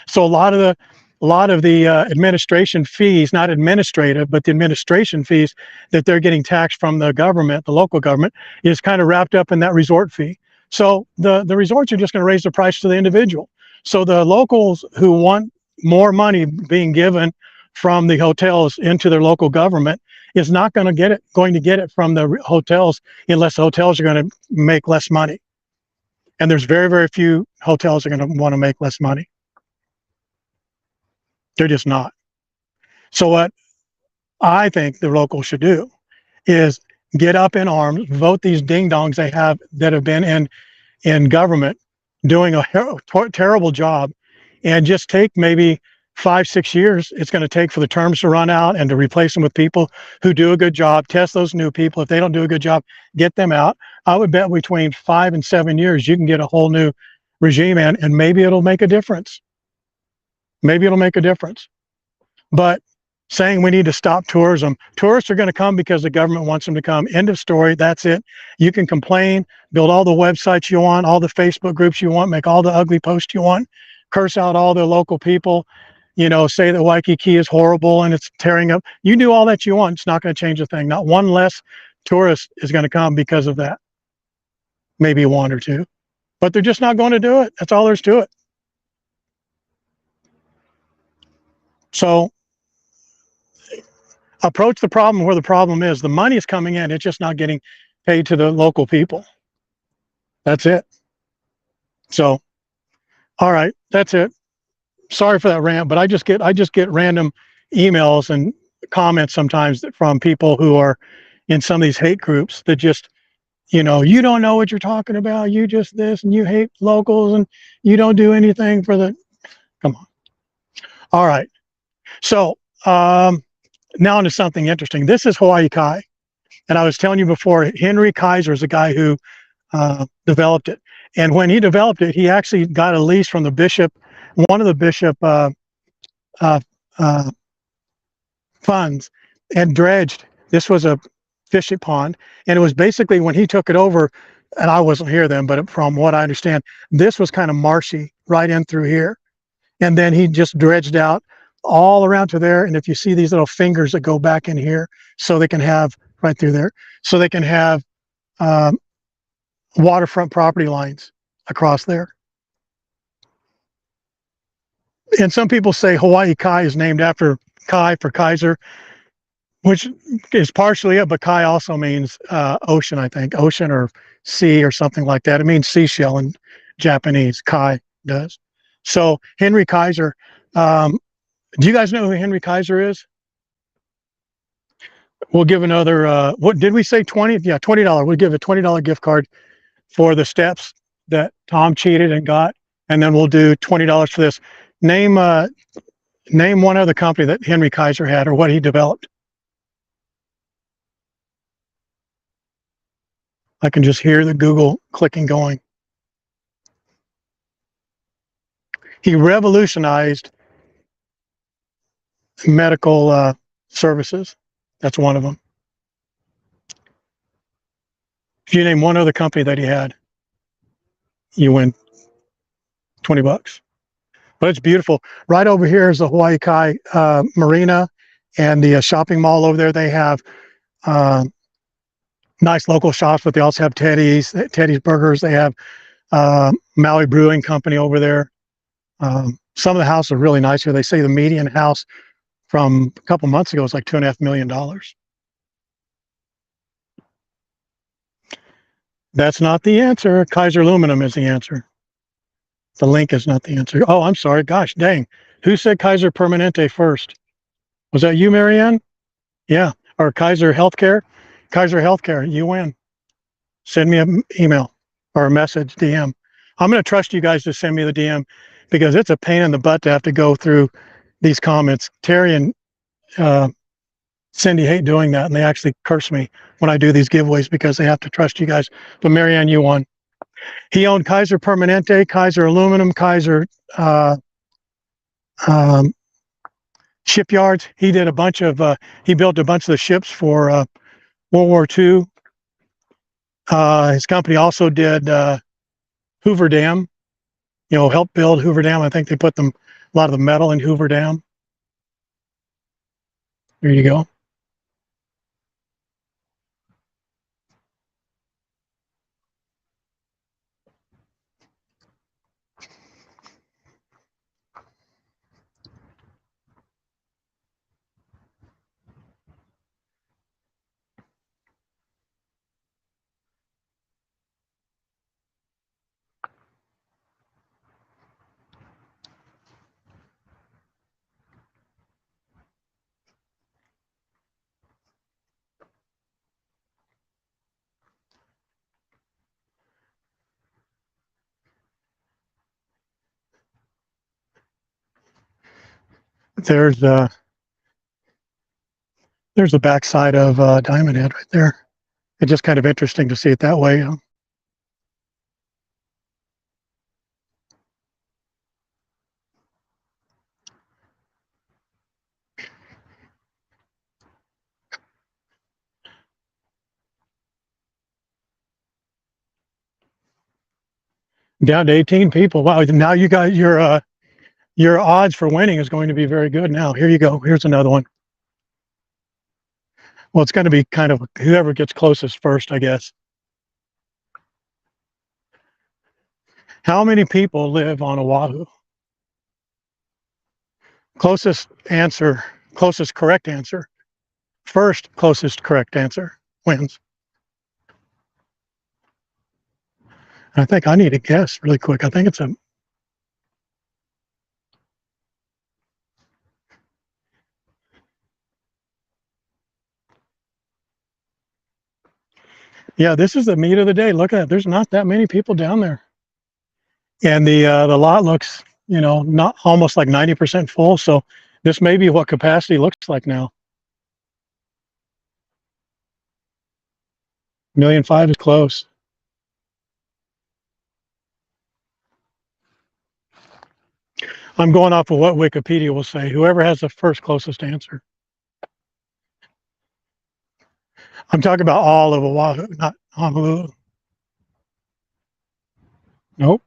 So a lot of the administration fees, not administrative, but the administration fees that they're getting taxed from the government, the local government, is kind of wrapped up in that resort fee. So the resorts are just going to raise the price to the individual. So the locals who want more money being given from the hotels into their local government is not going to get it from the hotels unless the hotels are going to make less money. And there's very, very few hotels that are going to want to make less money. They're just not. So what I think the locals should do is get up in arms, vote these ding-dongs they have that have been in government doing a terrible job, and just take maybe 5-6 years it's going to take for the terms to run out and to replace them with people who do a good job. Test those new people. If they don't do a good job, get them out. I would bet between 5 and 7 years you can get a whole new regime in, and maybe it'll make a difference. Maybe it'll make a difference. But saying we need to stop tourism, tourists are going to come because the government wants them to come. End of story. That's it. You can complain, build all the websites you want, all the Facebook groups you want, make all the ugly posts you want. curse out all the local people, say that Waikiki is horrible and it's tearing up. You do all that you want. It's not going to change a thing. Not one less tourist is going to come because of that. Maybe one or two, but they're just not going to do it. That's all there's to it. So approach the problem where the problem is. The money is coming in. It's just not getting paid to the local people. That's it. So, all right, that's it. Sorry for that rant, but I just get random emails and comments sometimes from people who are in some of these hate groups that just, you don't know what you're talking about. You just this, and you hate locals, and you don't do anything for the. Come on. All right. So now into something interesting. This is Hawaii Kai, and I was telling you before, Henry Kaiser is the guy who developed it. And when he developed it, he actually got a lease from the bishop, one of the bishop funds, and dredged. This was a fishing pond, and it was basically when he took it over, and I wasn't here then, but from what I understand, this was kind of marshy right in through here. And then he just dredged out all around to there. And if you see these little fingers that go back in here, so they can have right through there, so they can have waterfront property lines across there. And some people say Hawaii Kai is named after Kai for Kaiser, which is partially it, but Kai also means ocean, I think, ocean or sea or something like that. It means seashell in Japanese, Kai does. So Henry Kaiser, do you guys know who Henry Kaiser is? We'll give another, what did we say, 20? Yeah, $20. We'll give a $20 gift card for the steps that Tom cheated and got, and then we'll do $20 for this. Name one other company that Henry Kaiser had or what he developed. I can just hear the Google clicking going. He revolutionized medical services. That's one of them. If you name one other company that he had, you win $20. But it's beautiful. Right over here is the Hawaii Kai Marina and the shopping mall over there. They have nice local shops, but they also have Teddy's Burgers. They have Maui Brewing Company over there. Some of the houses are really nice here. They say the median house from a couple months ago was like $2.5 million. That's not the answer. Kaiser Aluminum is the answer. The link is not the answer. Oh, I'm sorry. Gosh, dang. Who said Kaiser Permanente first? Was that you, Marianne? Yeah. Or Kaiser Healthcare? Kaiser Healthcare, you win. Send me an email or a message, DM. I'm going to trust you guys to send me the DM because it's a pain in the butt to have to go through these comments. Terry and Cindy hate doing that, and they actually curse me when I do these giveaways because they have to trust you guys. But Marianne, you won. He owned Kaiser Permanente, Kaiser Aluminum, Kaiser shipyards. He did a bunch of, he built a bunch of the ships for World War II. His company also did Hoover Dam, helped build Hoover Dam. I think they put a lot of the metal in Hoover Dam. There you go. There's the backside of Diamond Head right there. It's just kind of interesting to see it that way. Down to 18 people. Wow. Now you got your your odds for winning is going to be very good now. Here you go. Here's another one. Well, it's going to be kind of whoever gets closest first, I guess. How many people live on Oahu? Closest answer, closest correct answer. First closest correct answer wins. I think I need to guess really quick. I think it's a. Yeah, this is the meat of the day. Look at that. There's not that many people down there. And the lot looks, not almost like 90% full. So this may be what capacity looks like now. 1,500,000 is close. I'm going off of what Wikipedia will say. Whoever has the first closest answer. I'm talking about all of Oahu, not Honolulu. Nope.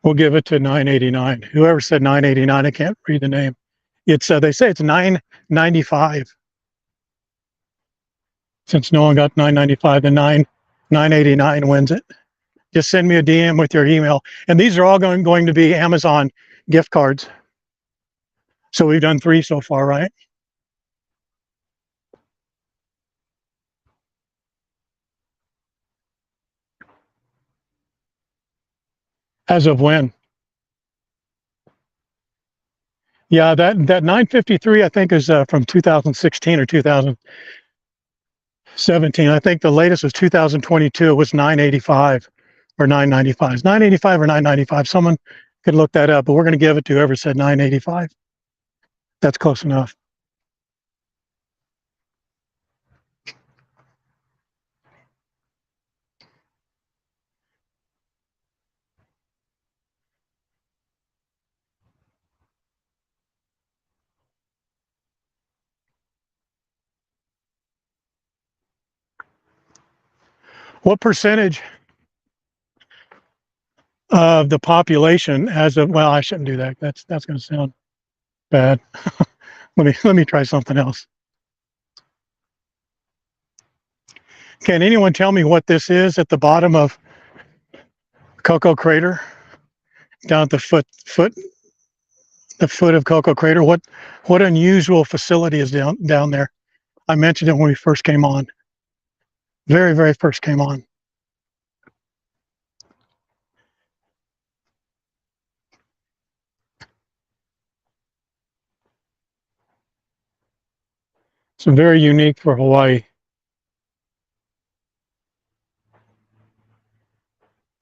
We'll give it to 989. Whoever said 989, I can't read the name. It's they say it's 995. Since no one got 995, the 989 wins it. Just send me a DM with your email. And these are all going to be Amazon gift cards. So we've done 3 so far, right? As of when? Yeah, that 953 I think is from 2016 or 2017. I think the latest was 2022. It was 985 or 995. It's 985 or 995. Someone could look that up, but we're going to give it to whoever said 985. That's close enough. What percentage of the population as of, well, I shouldn't do that. That's going to sound bad. Let me try something else. Can anyone tell me what this is at the bottom of Coco Crater? Down at the foot of Coco Crater. What unusual facility is down there? I mentioned it when we first came on. Very, very first came on. It's very unique for Hawaii.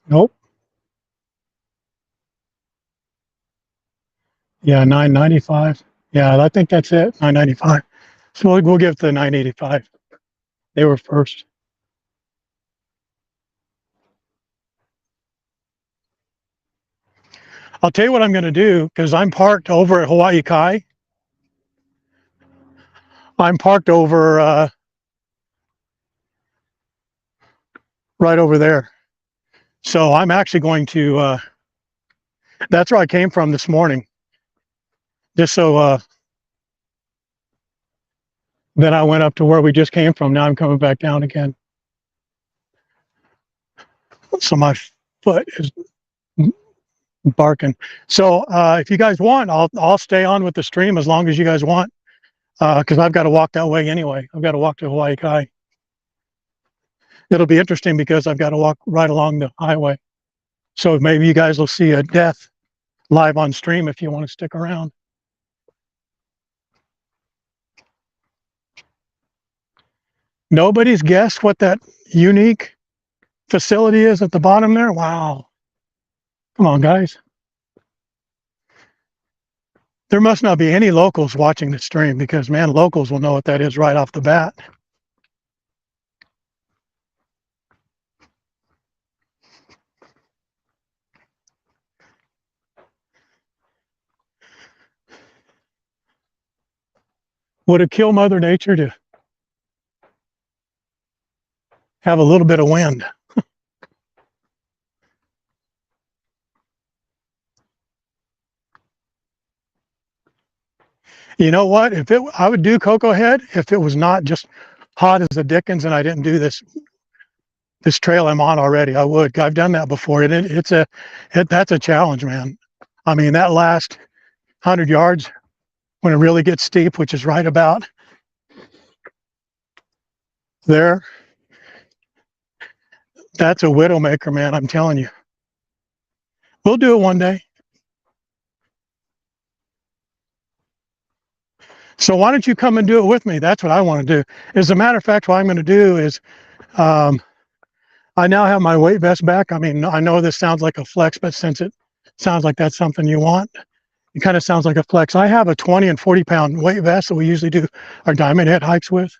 Nope. Yeah, 995. Yeah, I think that's it. 995. So we'll give it to 985. They were first. I'll tell you what I'm going to do, because I'm parked over at Hawaii Kai. I'm parked over right over there. So I'm actually going to, that's where I came from this morning. Just so then I went up to where we just came from. Now I'm coming back down again. So my foot is barking. So if you guys want, I'll stay on with the stream as long as you guys want, because I've got to walk that way anyway. I've got to walk to Hawaii Kai. It'll be interesting because I've got to walk right along the highway. So maybe you guys will see a death live on stream if you want to stick around. Nobody's guessed what that unique facility is at the bottom there? Wow. Come on, guys. There must not be any locals watching the stream, because, man, locals will know what that is right off the bat. Would it kill Mother Nature to have a little bit of wind? You know what? I would do Cocoa Head if it was not just hot as the dickens and I didn't do this trail I'm on already. I would. I've done that before, and that's a challenge, man. I mean, that last 100 yards when it really gets steep, which is right about there, that's a widowmaker, man. I'm telling you. We'll do it one day. So why don't you come and do it with me? That's what I want to do. As a matter of fact, what I'm going to do is um, I now have my weight vest back. I mean, I know this sounds like a flex, but since it sounds like that's something you want, it kind of sounds like a flex. I have a 20 and 40 pound weight vest that we usually do our diamond head hikes with.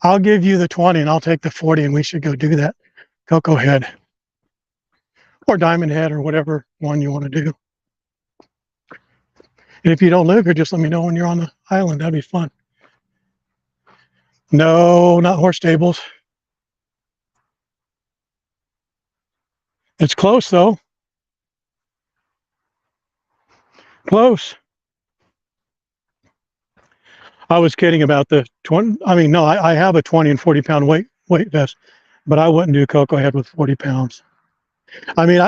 I'll give you the 20 and I'll take the 40 and we should go do that Cocoa Head or Diamond Head or whatever one you want to do. And if you don't live here, just let me know when you're on the island. That'd be fun. No, not horse stables. It's close though. Close. I was kidding about the 20. I mean, no, I have a 20 and 40 pound weight vest, but I wouldn't do Cocoa Head with 40 pounds. I mean,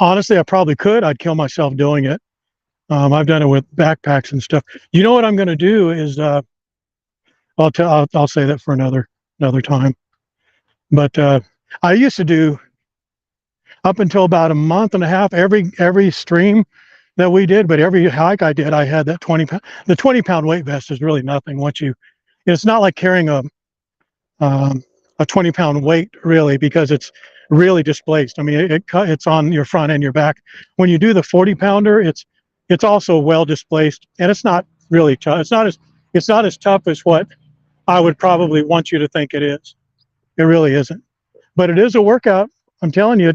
honestly, I probably could. I'd kill myself doing it. I've done it with backpacks and stuff. You know what I'm going to do is I'll say that for another time. But I used to do up until about a month and a half every stream that we did, but every hike I did, I had that 20 pound. The 20 pound weight vest is really nothing. It's not like carrying a 20 pound weight really, because it's really displaced. I mean, it's on your front and your back. When you do the 40 pounder, it's also well displaced, and it's not really tough. It's not as tough as what I would probably want you to think it is. It really isn't, but it is a workout. I'm telling you,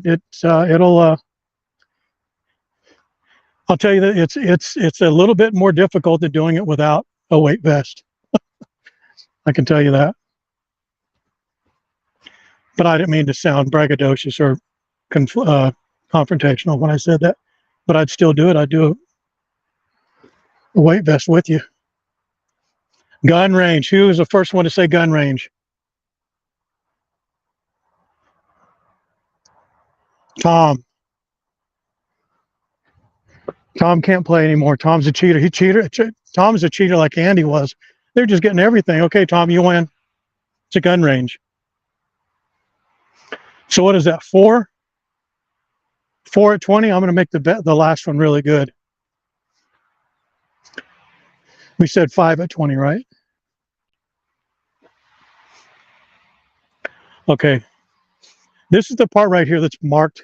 I'll tell you that it's a little bit more difficult than doing it without a weight vest. I can tell you that. But I didn't mean to sound braggadocious or confrontational when I said that. But I'd still do it. I'd do a weight vest with you. Gun range. Who was the first one to say gun range? Tom. Tom can't play anymore. Tom's a cheater. Tom's a cheater like Andy was. They're just getting everything. Okay, Tom, you win. It's a gun range. So what is that? 4? 4 at 20. I'm going to make the last one really good. We said 5 at 20, right? Okay. This is the part right here that's marked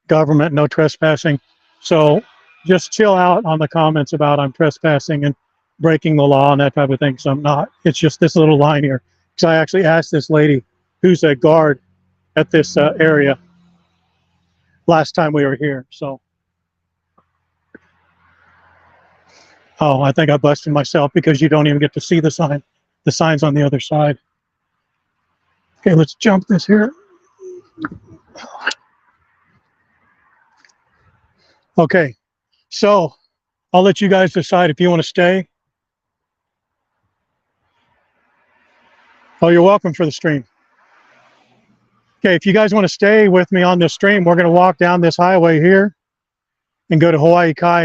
government, no trespassing. So just chill out on the comments about I'm trespassing and breaking the law and that type of thing. So I'm not. It's just this little line here. Because I actually asked this lady who's a guard at this area last time we were here. So, oh, I think I busted myself because you don't even get to see the sign. The sign's on the other side. Okay, let's jump this here. Okay, so I'll let you guys decide if you want to stay. Oh, you're welcome for the stream. Okay, if you guys want to stay with me on this stream, we're going to walk down this highway here and go to Hawaii Kai.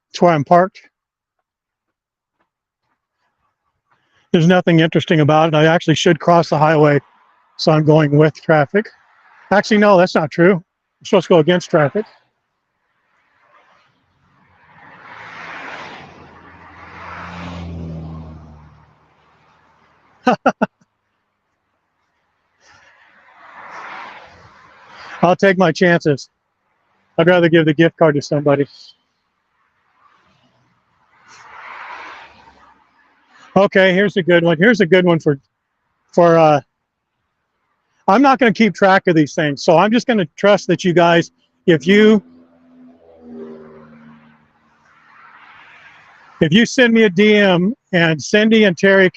That's where I'm parked. There's nothing interesting about it. I actually should cross the highway, so I'm going with traffic. Actually, no, that's not true. I'm supposed to go against traffic. I'll take my chances. I'd rather give the gift card to somebody. Okay, here's a good one. Here's a good one for I'm not going to keep track of these things, so I'm just going to trust that you guys, if you If you send me a DM and Cindy and Terry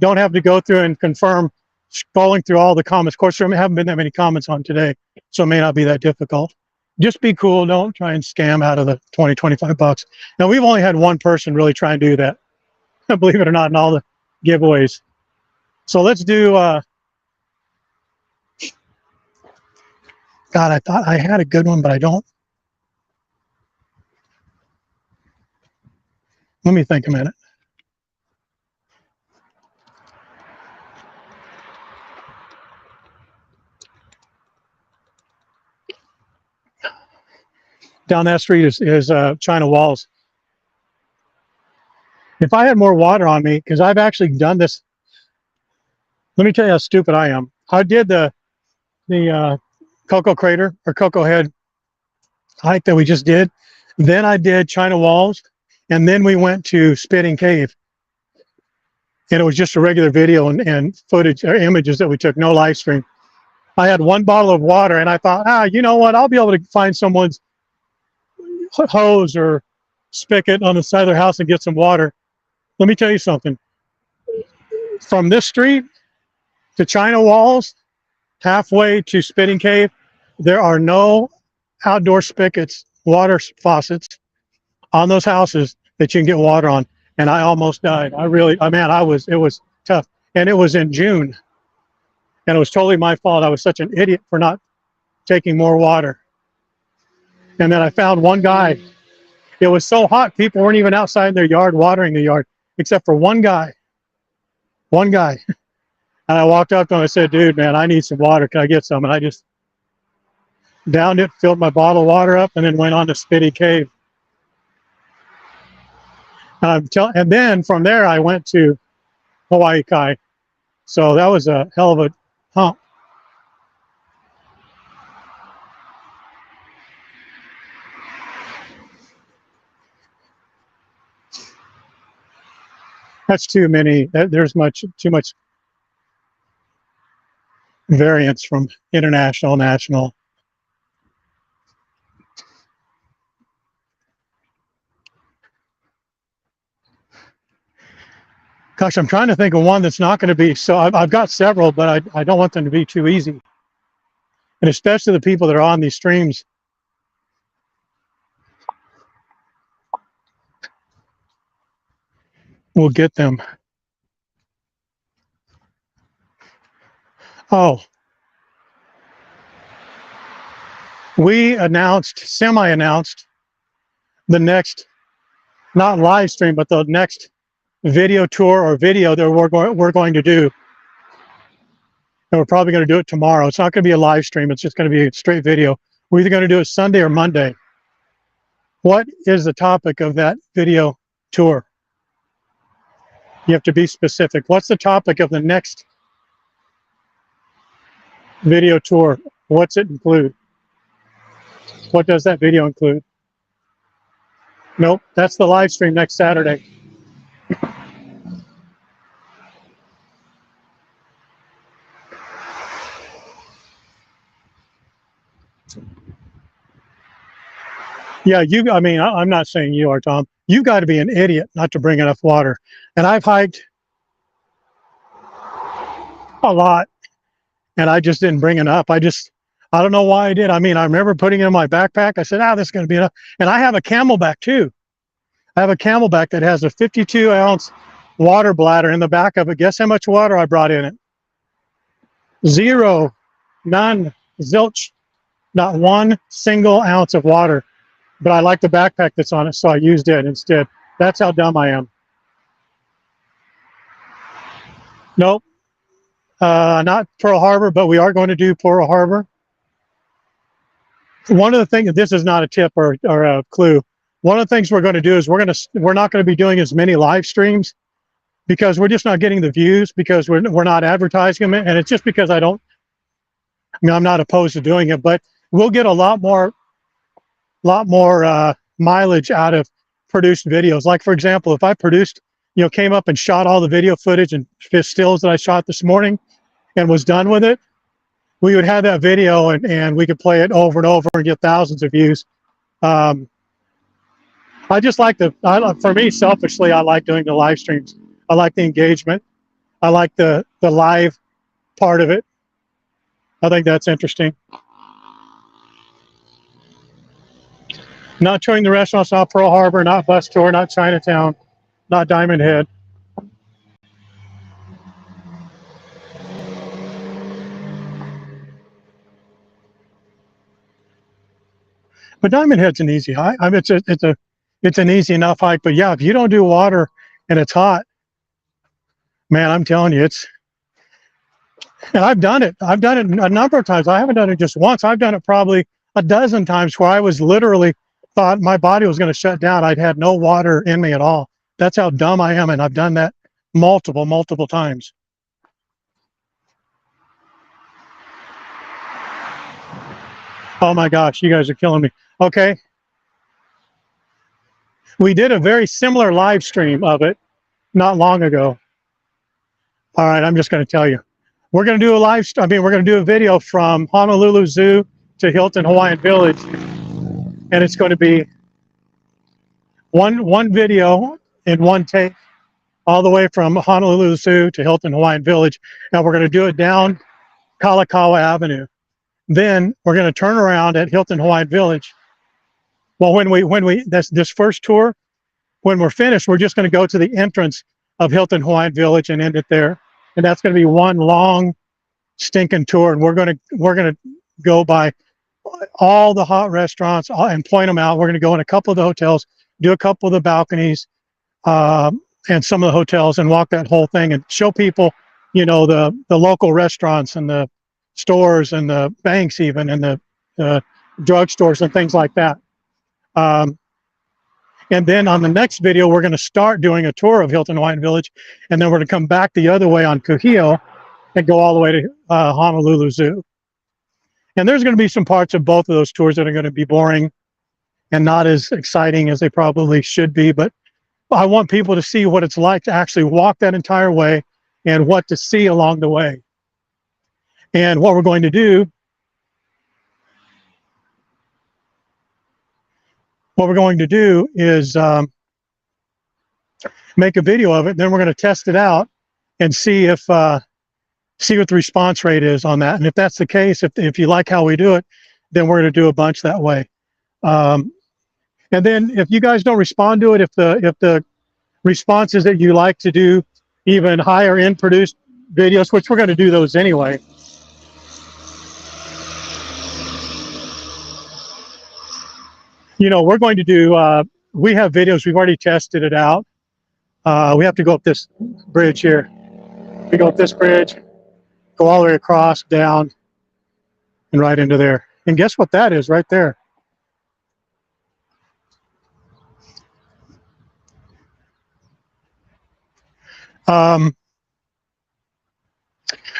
don't have to go through and confirm scrolling through all the comments. Of course, there haven't been that many comments on today, so it may not be that difficult. Just be cool. Don't try and scam out of the 20, 25 bucks. Now, we've only had one person really try and do that, believe it or not, in all the giveaways. So let's do, God, I thought I had a good one, but I don't. Let me think a minute. Down that street is China Walls. If I had more water on me, because I've actually done this, let me tell you how stupid I am. I did the Cocoa Crater or Cocoa Head hike that we just did. Then I did China Walls, and then we went to Spitting Cave. And it was just a regular video and footage or images that we took, no live stream. I had one bottle of water, and I thought, you know what? I'll be able to find someone's hose or spigot on the side of their house and get some water. Let me tell you something. From this street to China Walls, halfway to Spitting Cave, there are no outdoor spigots, water faucets on those houses that you can get water on. And I almost died. It was tough. And it was in June. And it was totally my fault. I was such an idiot for not taking more water. And then I found one guy. It was so hot, people weren't even outside in their yard watering the yard, except for one guy. One guy. And I walked up to him and I said, dude, man, I need some water. Can I get some? And I just downed it, filled my bottle of water up, and then went on to Spitty Cave. And then from there, I went to Hawaii Kai. So that was a hell of a hump. That's too many. There's too much variance from international, national. Gosh, I'm trying to think of one that's not going to be. So I've got several, but I don't want them to be too easy. And especially the people that are on these streams. We'll get them. Oh. We semi-announced the next, not live stream, but the next video tour or video that we're going to do. And we're probably going to do it tomorrow. It's not going to be a live stream. It's just going to be a straight video. We're either going to do it Sunday or Monday. What is the topic of that video tour? You have to be specific. What's the topic of the next video tour? What's it include? What does that video include? Nope, that's the live stream next Saturday. Yeah, I'm not saying you are, Tom. You've got to be an idiot not to bring enough water. And I've hiked a lot, and I just didn't bring enough. I don't know why I did. I remember putting it in my backpack. I said, this is going to be enough. And I have a Camelback too. I have a Camelback that has a 52-ounce water bladder in the back of it. Guess how much water I brought in it? Zero, none, zilch, not one single ounce of water. But I like the backpack that's on it, so I used it instead. That's how dumb I am. Nope, not Pearl Harbor, but we are going to do Pearl Harbor. One of the things, this is not a tip or a clue. One of the things we're going to do is we're not going to be doing as many live streams because we're just not getting the views because we're not advertising them, and it's just because I'm not opposed to doing it, but we'll get a lot more mileage out of produced videos. Like, for example, if I came up and shot all the video footage and stills that I shot this morning and was done with it, we would have that video and we could play it over and over and get thousands of views. I just like for me, selfishly, I like doing the live streams. I like the engagement. I like the live part of it. I think that's interesting. Not touring the restaurants, not Pearl Harbor, not Bus Tour, not Chinatown, not Diamond Head. But Diamond Head's an easy hike. I mean, it's an easy enough hike. But yeah, if you don't do water and it's hot, man, I'm telling you, and I've done it. I've done it a number of times. I haven't done it just once. I've done it probably a dozen times where I was literally thought my body was going to shut down. I'd had no water in me at all. That's how dumb I am. And I've done that multiple times. Oh my gosh, you guys are killing me. Okay. We did a very similar live stream of it not long ago. All right, I'm just going to tell you. We're going to do we're going to do a video from Honolulu Zoo to Hilton Hawaiian Village. And it's going to be one video in one take all the way from Honolulu Zoo to Hilton Hawaiian Village. Now we're going to do it down Kalakaua Avenue. Then we're going to turn around at Hilton Hawaiian Village. Well, this first tour, when we're finished, we're just going to go to the entrance of Hilton Hawaiian Village and end it there. And that's going to be one long stinking tour. And we're going to go by all the hot restaurants and point them out. We're going to go in a couple of the hotels, do a couple of the balconies, and some of the hotels, and walk that whole thing and show people, you know, the local restaurants and the stores and the banks even, and the drugstores and things like that. And then on the next video, we're going to start doing a tour of Hilton Hawaiian Village, and then we're going to come back the other way on Kuhio and go all the way to Honolulu Zoo. And there's going to be some parts of both of those tours that are going to be boring and not as exciting as they probably should be. But I want people to see what it's like to actually walk that entire way and what to see along the way. And what we're going to do, is make a video of it. Then we're going to test it out and see what the response rate is on that. And if that's the case, if you like how we do it, then we're going to do a bunch that way. And then if you guys don't respond to it, if the response is that you like to do even higher end produced videos, which we're going to do those anyway. You know, we're going to do, we have videos, we've already tested it out. We have to go up this bridge here. We go up this bridge, go all the way across, down, and right into there. And guess what that is right there?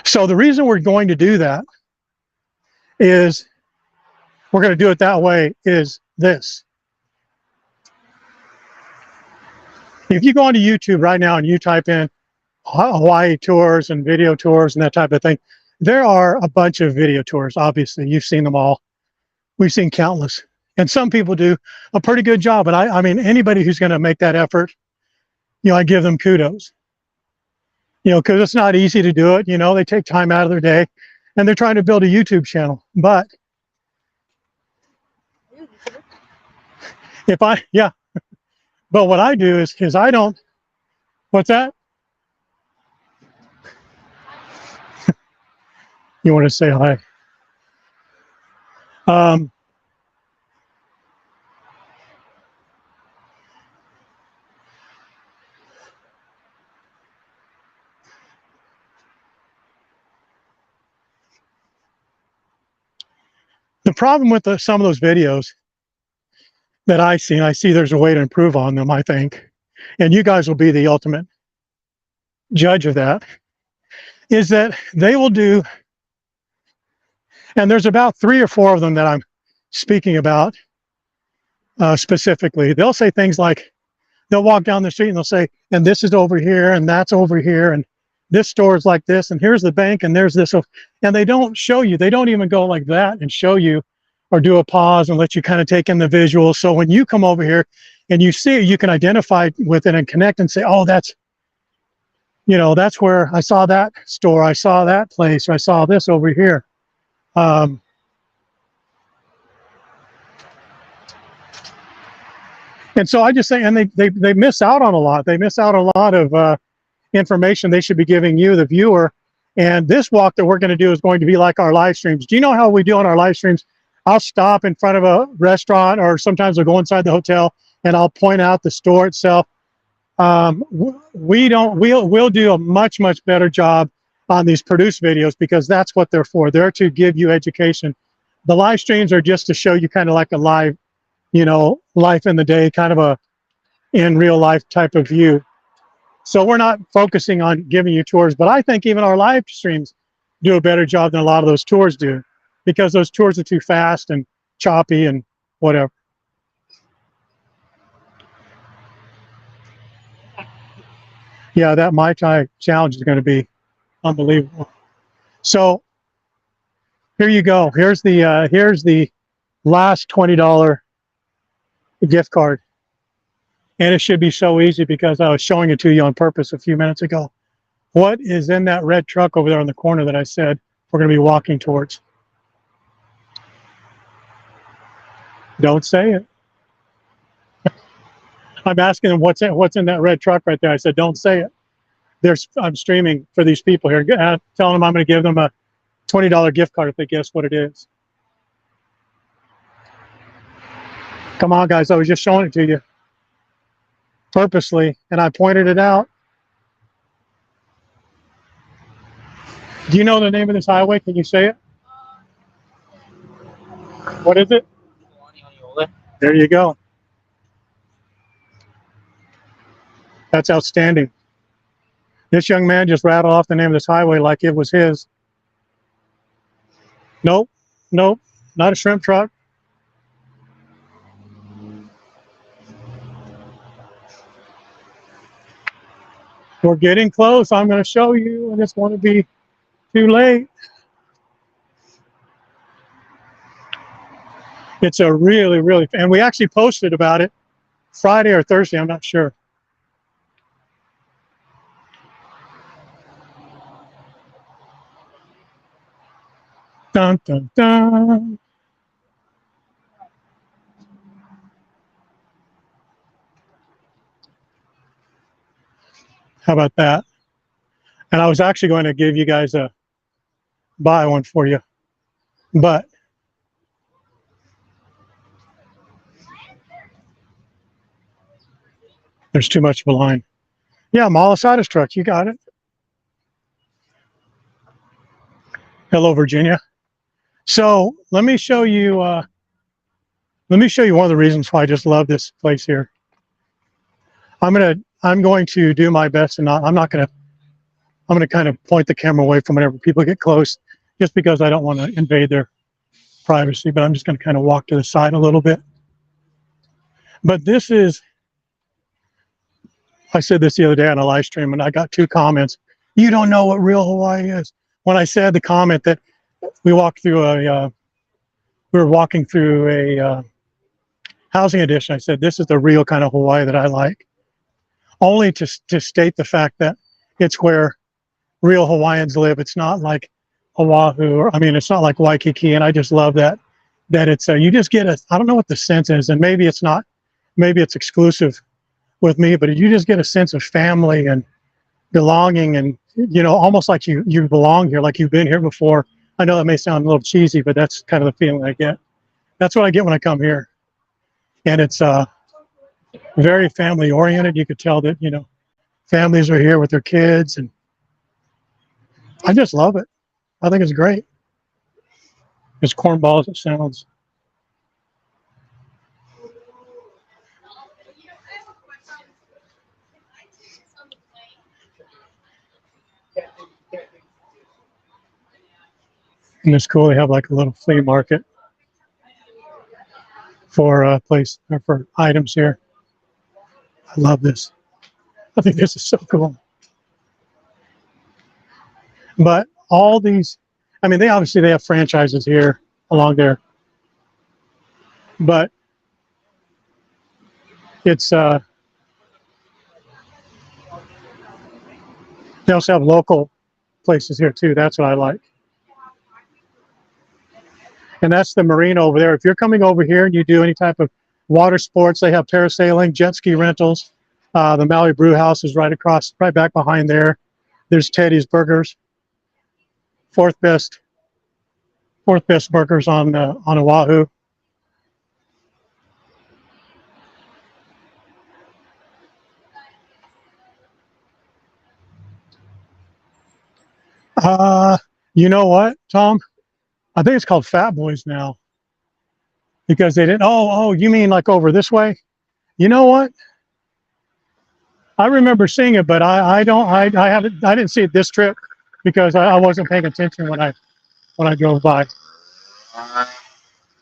So the reason we're going to do that is we're going to do it that way is this. If you go onto YouTube right now and you type in Hawaii tours and video tours and that type of thing, there are a bunch of video tours. Obviously, you've seen them all. We've seen countless. And some people do a pretty good job. And I mean, anybody who's going to make that effort, you know, I give them kudos. You know, because it's not easy to do it. You know, they take time out of their day and they're trying to build a YouTube channel. But but what I do is I don't, what's that? You want to say hi? The problem with some of those videos that I see, and I see there's a way to improve on them, I think, and you guys will be the ultimate judge of that, is that they will do, and there's about 3 or 4 of them that I'm speaking about specifically. They'll say things like, they'll walk down the street and they'll say, and this is over here, and that's over here, and this store is like this, and here's the bank, and there's this, and they don't show you. They don't even go like that and show you or do a pause and let you kind of take in the visuals. So when you come over here, and you see, you can identify with it and connect and say, oh, that's, that's where I saw that store, I saw that place, or I saw this over here. And so I just say, and they miss out on a lot. They miss out on a lot of information they should be giving you, the viewer. And this walk that we're going to do is going to be like our live streams. Do you know how we do on our live streams? I'll stop in front of a restaurant, or sometimes I'll go inside the hotel and I'll point out the store itself. We'll do a much better job on these produced videos, because that's what they're for. They're to give you education. The live streams are just to show you kind of like a live, life in the day, kind of a in real life type of view. So we're not focusing on giving you tours, but I think even our live streams do a better job than a lot of those tours do, because those tours are too fast and choppy and whatever. Yeah, that Mai Tai challenge is going to be unbelievable. So here you go. Here's the last $20 gift card. And it should be so easy, because I was showing it to you on purpose a few minutes ago. What is in that red truck over there in the corner that I said we're going to be walking towards? Don't say it. I'm asking them what's in that red truck right there. I said, don't say it. I'm streaming for these people here, telling them I'm going to give them a $20 gift card if they guess what it is. Come on, guys. I was just showing it to you purposely, and I pointed it out. Do you know the name of this highway? Can you say it? What is it? There you go. That's outstanding. This young man just rattled off the name of this highway like it was his. Nope, not a shrimp truck. We're getting close. I'm going to show you, and it's going to be too late. It's a really, and we actually posted about it Friday or Thursday, I'm not sure. Dun, dun, dun. How about that? And I was actually going to give you guys a buy one for you, but there's too much of a line. Yeah, Malasadas truck, you got it. Hello, Virginia. So let me show you one of the reasons why I just love this place here. I'm going to do my best, and I'm going to kind of point the camera away from whenever people get close, just because I don't want to invade their privacy, but I'm just going to kind of walk to the side a little bit. But this is, I said this the other day on a live stream, and I got 2 comments. You don't know what real Hawaii is. When I said the comment that we were walking through a housing edition, I said, this is the real kind of Hawaii that I like. Only to state the fact that it's where real Hawaiians live. It's not like Oahu, or it's not like Waikiki. And I just love that it's you just get I don't know what the sense is, and maybe it's not, maybe it's exclusive with me, but you just get a sense of family and belonging, and almost like you belong here, like you've been here before. I know that may sound a little cheesy, but that's kind of the feeling I get. That's what I get when I come here. And it's very family oriented. You could tell that, families are here with their kids, and I just love it. I think it's great. As cornball as it sounds. And it's cool. They have like a little flea market for for items here. I love this. I think this is so cool. But all these, they have franchises here along there. But It's they also have local places here too. That's what I like. And that's the marina over there. If you're coming over here and you do any type of water sports, they have parasailing, jet ski rentals. The Maui Brew House is right across, right back behind there. There's Teddy's Burgers, fourth best burgers on Oahu. Uh, you know what, Tom? I think it's called Fat Boys now because they didn't. Oh, you mean like over this way? You know what? I remember seeing it, but I don't. I haven't. I didn't see it this trip because I wasn't paying attention when I drove by.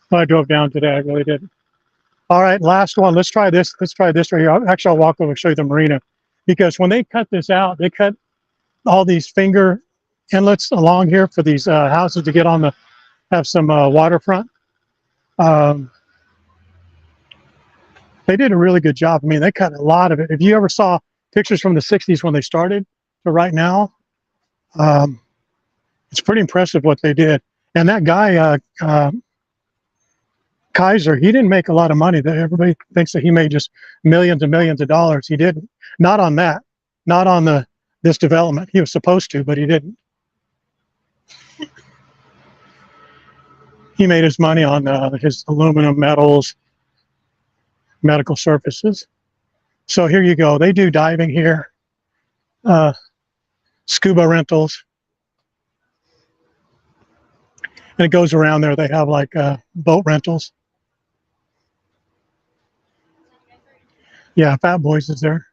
When I drove down today, I really didn't. All right, last one. Let's try this. Let's try this right here. Actually, I'll walk over and show you the marina because when they cut this out, they cut all these finger inlets along here for these houses to get on the have some waterfront. Um, they did a really good job. I mean, they cut a lot of it. If you ever saw pictures from the 60s when they started to right now, um, it's pretty impressive what they did. And that guy, Kaiser, he didn't make a lot of money. Everybody thinks that he made just millions and millions of dollars. He didn't. Not on that. Not on this development. He was supposed to, but he didn't. He made his money on his aluminum, metals, medical surfaces. So here you go. They do diving here, scuba rentals, and it goes around there. They have like boat rentals. Yeah, Fat Boys is there.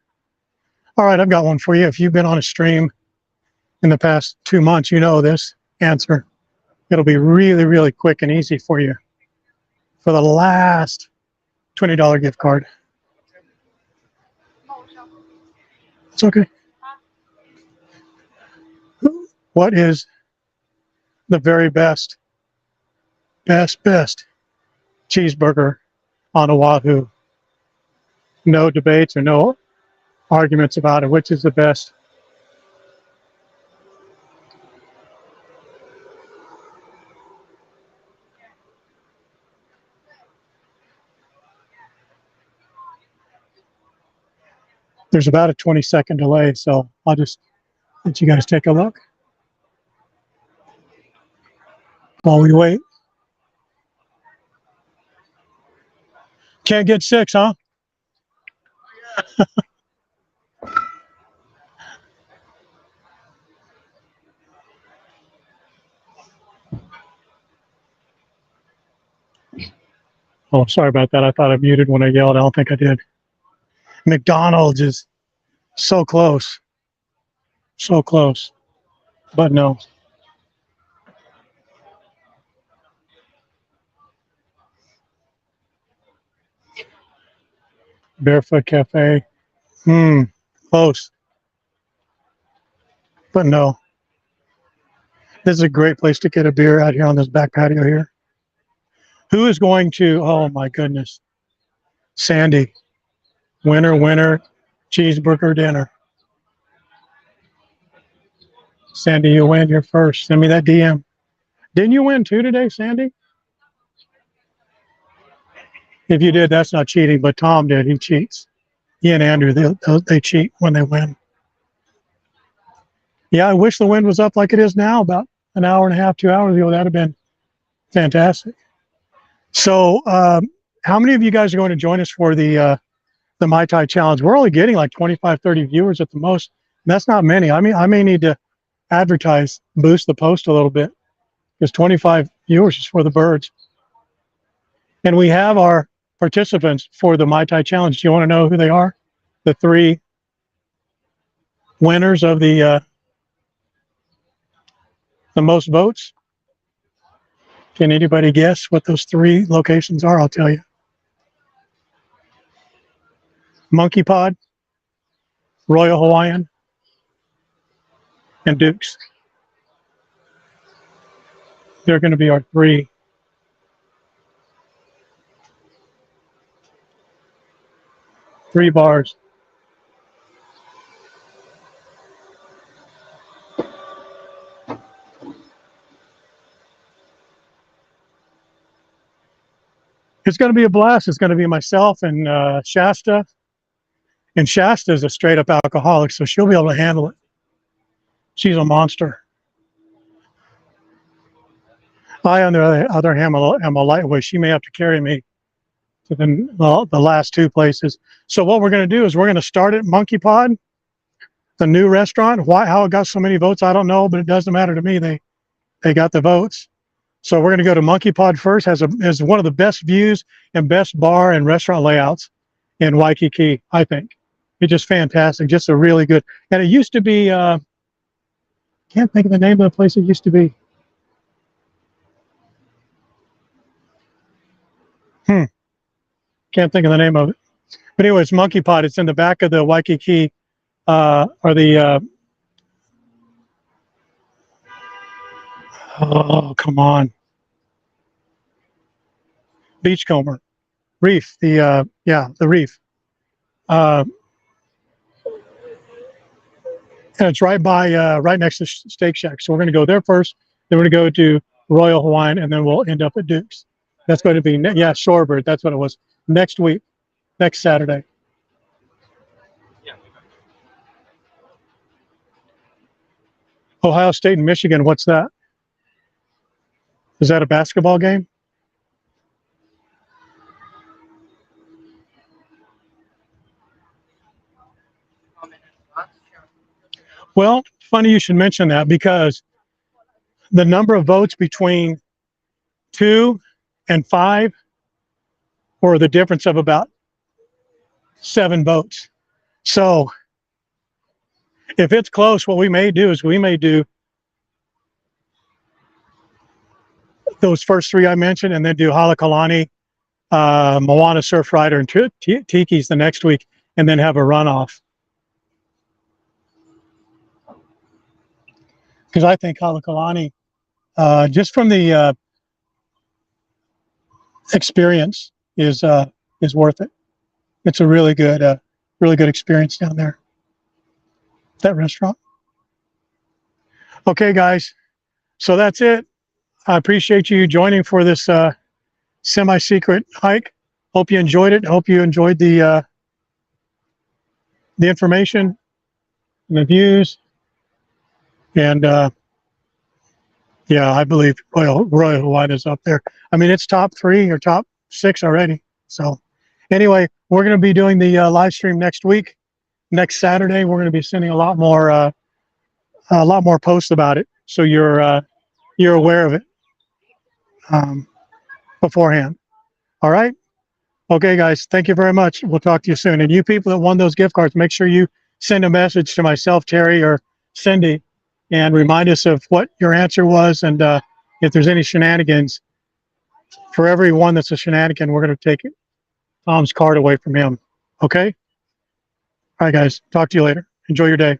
All right, I've got one for you. If you've been on a stream in the past 2 months, you know this answer. It'll be really, really quick and easy for you. For the last $20 gift card. It's okay. What is the very best cheeseburger on Oahu? No debates or no arguments about it. Which is the best? There's about a 20-second delay, so I'll just let you guys take a look while we wait. Can't get 6, huh? Oh, sorry about that. I thought I muted when I yelled. I don't think I did. McDonald's is so close. So close. But no. Barefoot Cafe. Close. But no. This is a great place to get a beer out here on this back patio here. Who is going to, oh my goodness. Sandy. Winner, cheeseburger dinner. Sandy, you win. You're first. Send me that DM. Didn't you win too today, Sandy? If you did, that's not cheating, but Tom did. He cheats. He and Andrew, they cheat when they win. Yeah, I wish the wind was up like it is now, about an hour and a half, 2 hours ago. That would have been fantastic. So how many of you guys are going to join us for the Mai Tai Challenge? We're only getting like 25, 30 viewers at the most. That's not many. I mean, I may need to advertise, boost the post a little bit because 25 viewers is for the birds. And we have our participants for the Mai Tai Challenge. Do you want to know who they are? The 3 winners of the most votes. Can anybody guess what those 3 locations are? I'll tell you. Monkey Pod, Royal Hawaiian, and Duke's. They're going to be our 3. 3 bars. It's going to be a blast. It's going to be myself and Shasta. And Shasta is a straight up alcoholic, so she'll be able to handle it. She's a monster. I, on the other hand, am a lightweight. She may have to carry me to the last 2 places. So what we're going to do is we're going to start at Monkey Pod, the new restaurant. How it got so many votes, I don't know, but it doesn't matter to me. They got the votes. So we're going to go to Monkey Pod first. Has one of the best views and best bar and restaurant layouts in Waikiki, I think. It's just fantastic. Just a really good. And it used to be, can't think of the name of the place it used to be. Can't think of the name of it. But anyway, it's Monkey Pod. It's in the back of the Waikiki, or the, oh, come on. Beachcomber. Reef. The Reef. And it's right next to Steak Shack. So we're going to go there first. Then we're going to go to Royal Hawaiian, and then we'll end up at Duke's. That's going to be, Shorebird. That's what it was. Next week, next Saturday. Ohio State and Michigan, what's that? Is that a basketball game? Well, funny you should mention that, because the number of votes between 2 and 5, or the difference of about 7 votes. So if it's close, what we may do is we may do those first 3 I mentioned, and then do Halakalani, Moana Surf Rider, and Tiki's the next week, and then have a runoff. Because I think Halakalani, just from the experience, is worth it. It's a really good experience down there. That restaurant. Okay, guys. So that's it. I appreciate you joining for this semi-secret hike. Hope you enjoyed it. Hope you enjoyed the information and the views. And yeah, I believe Royal Hawaiian is up there. I mean, it's top 3 or top 6 already. So anyway, we're going to be doing the live stream next week. Next Saturday, we're going to be sending a lot more posts about it, so you're aware of it beforehand. All right. Okay, guys. Thank you very much. We'll talk to you soon. And you people that won those gift cards, make sure you send a message to myself, Terry, or Cindy, and remind us of what your answer was. And if there's any shenanigans, for every one that's a shenanigan, we're going to take Tom's card away from him. Okay? All right, guys. Talk to you later. Enjoy your day.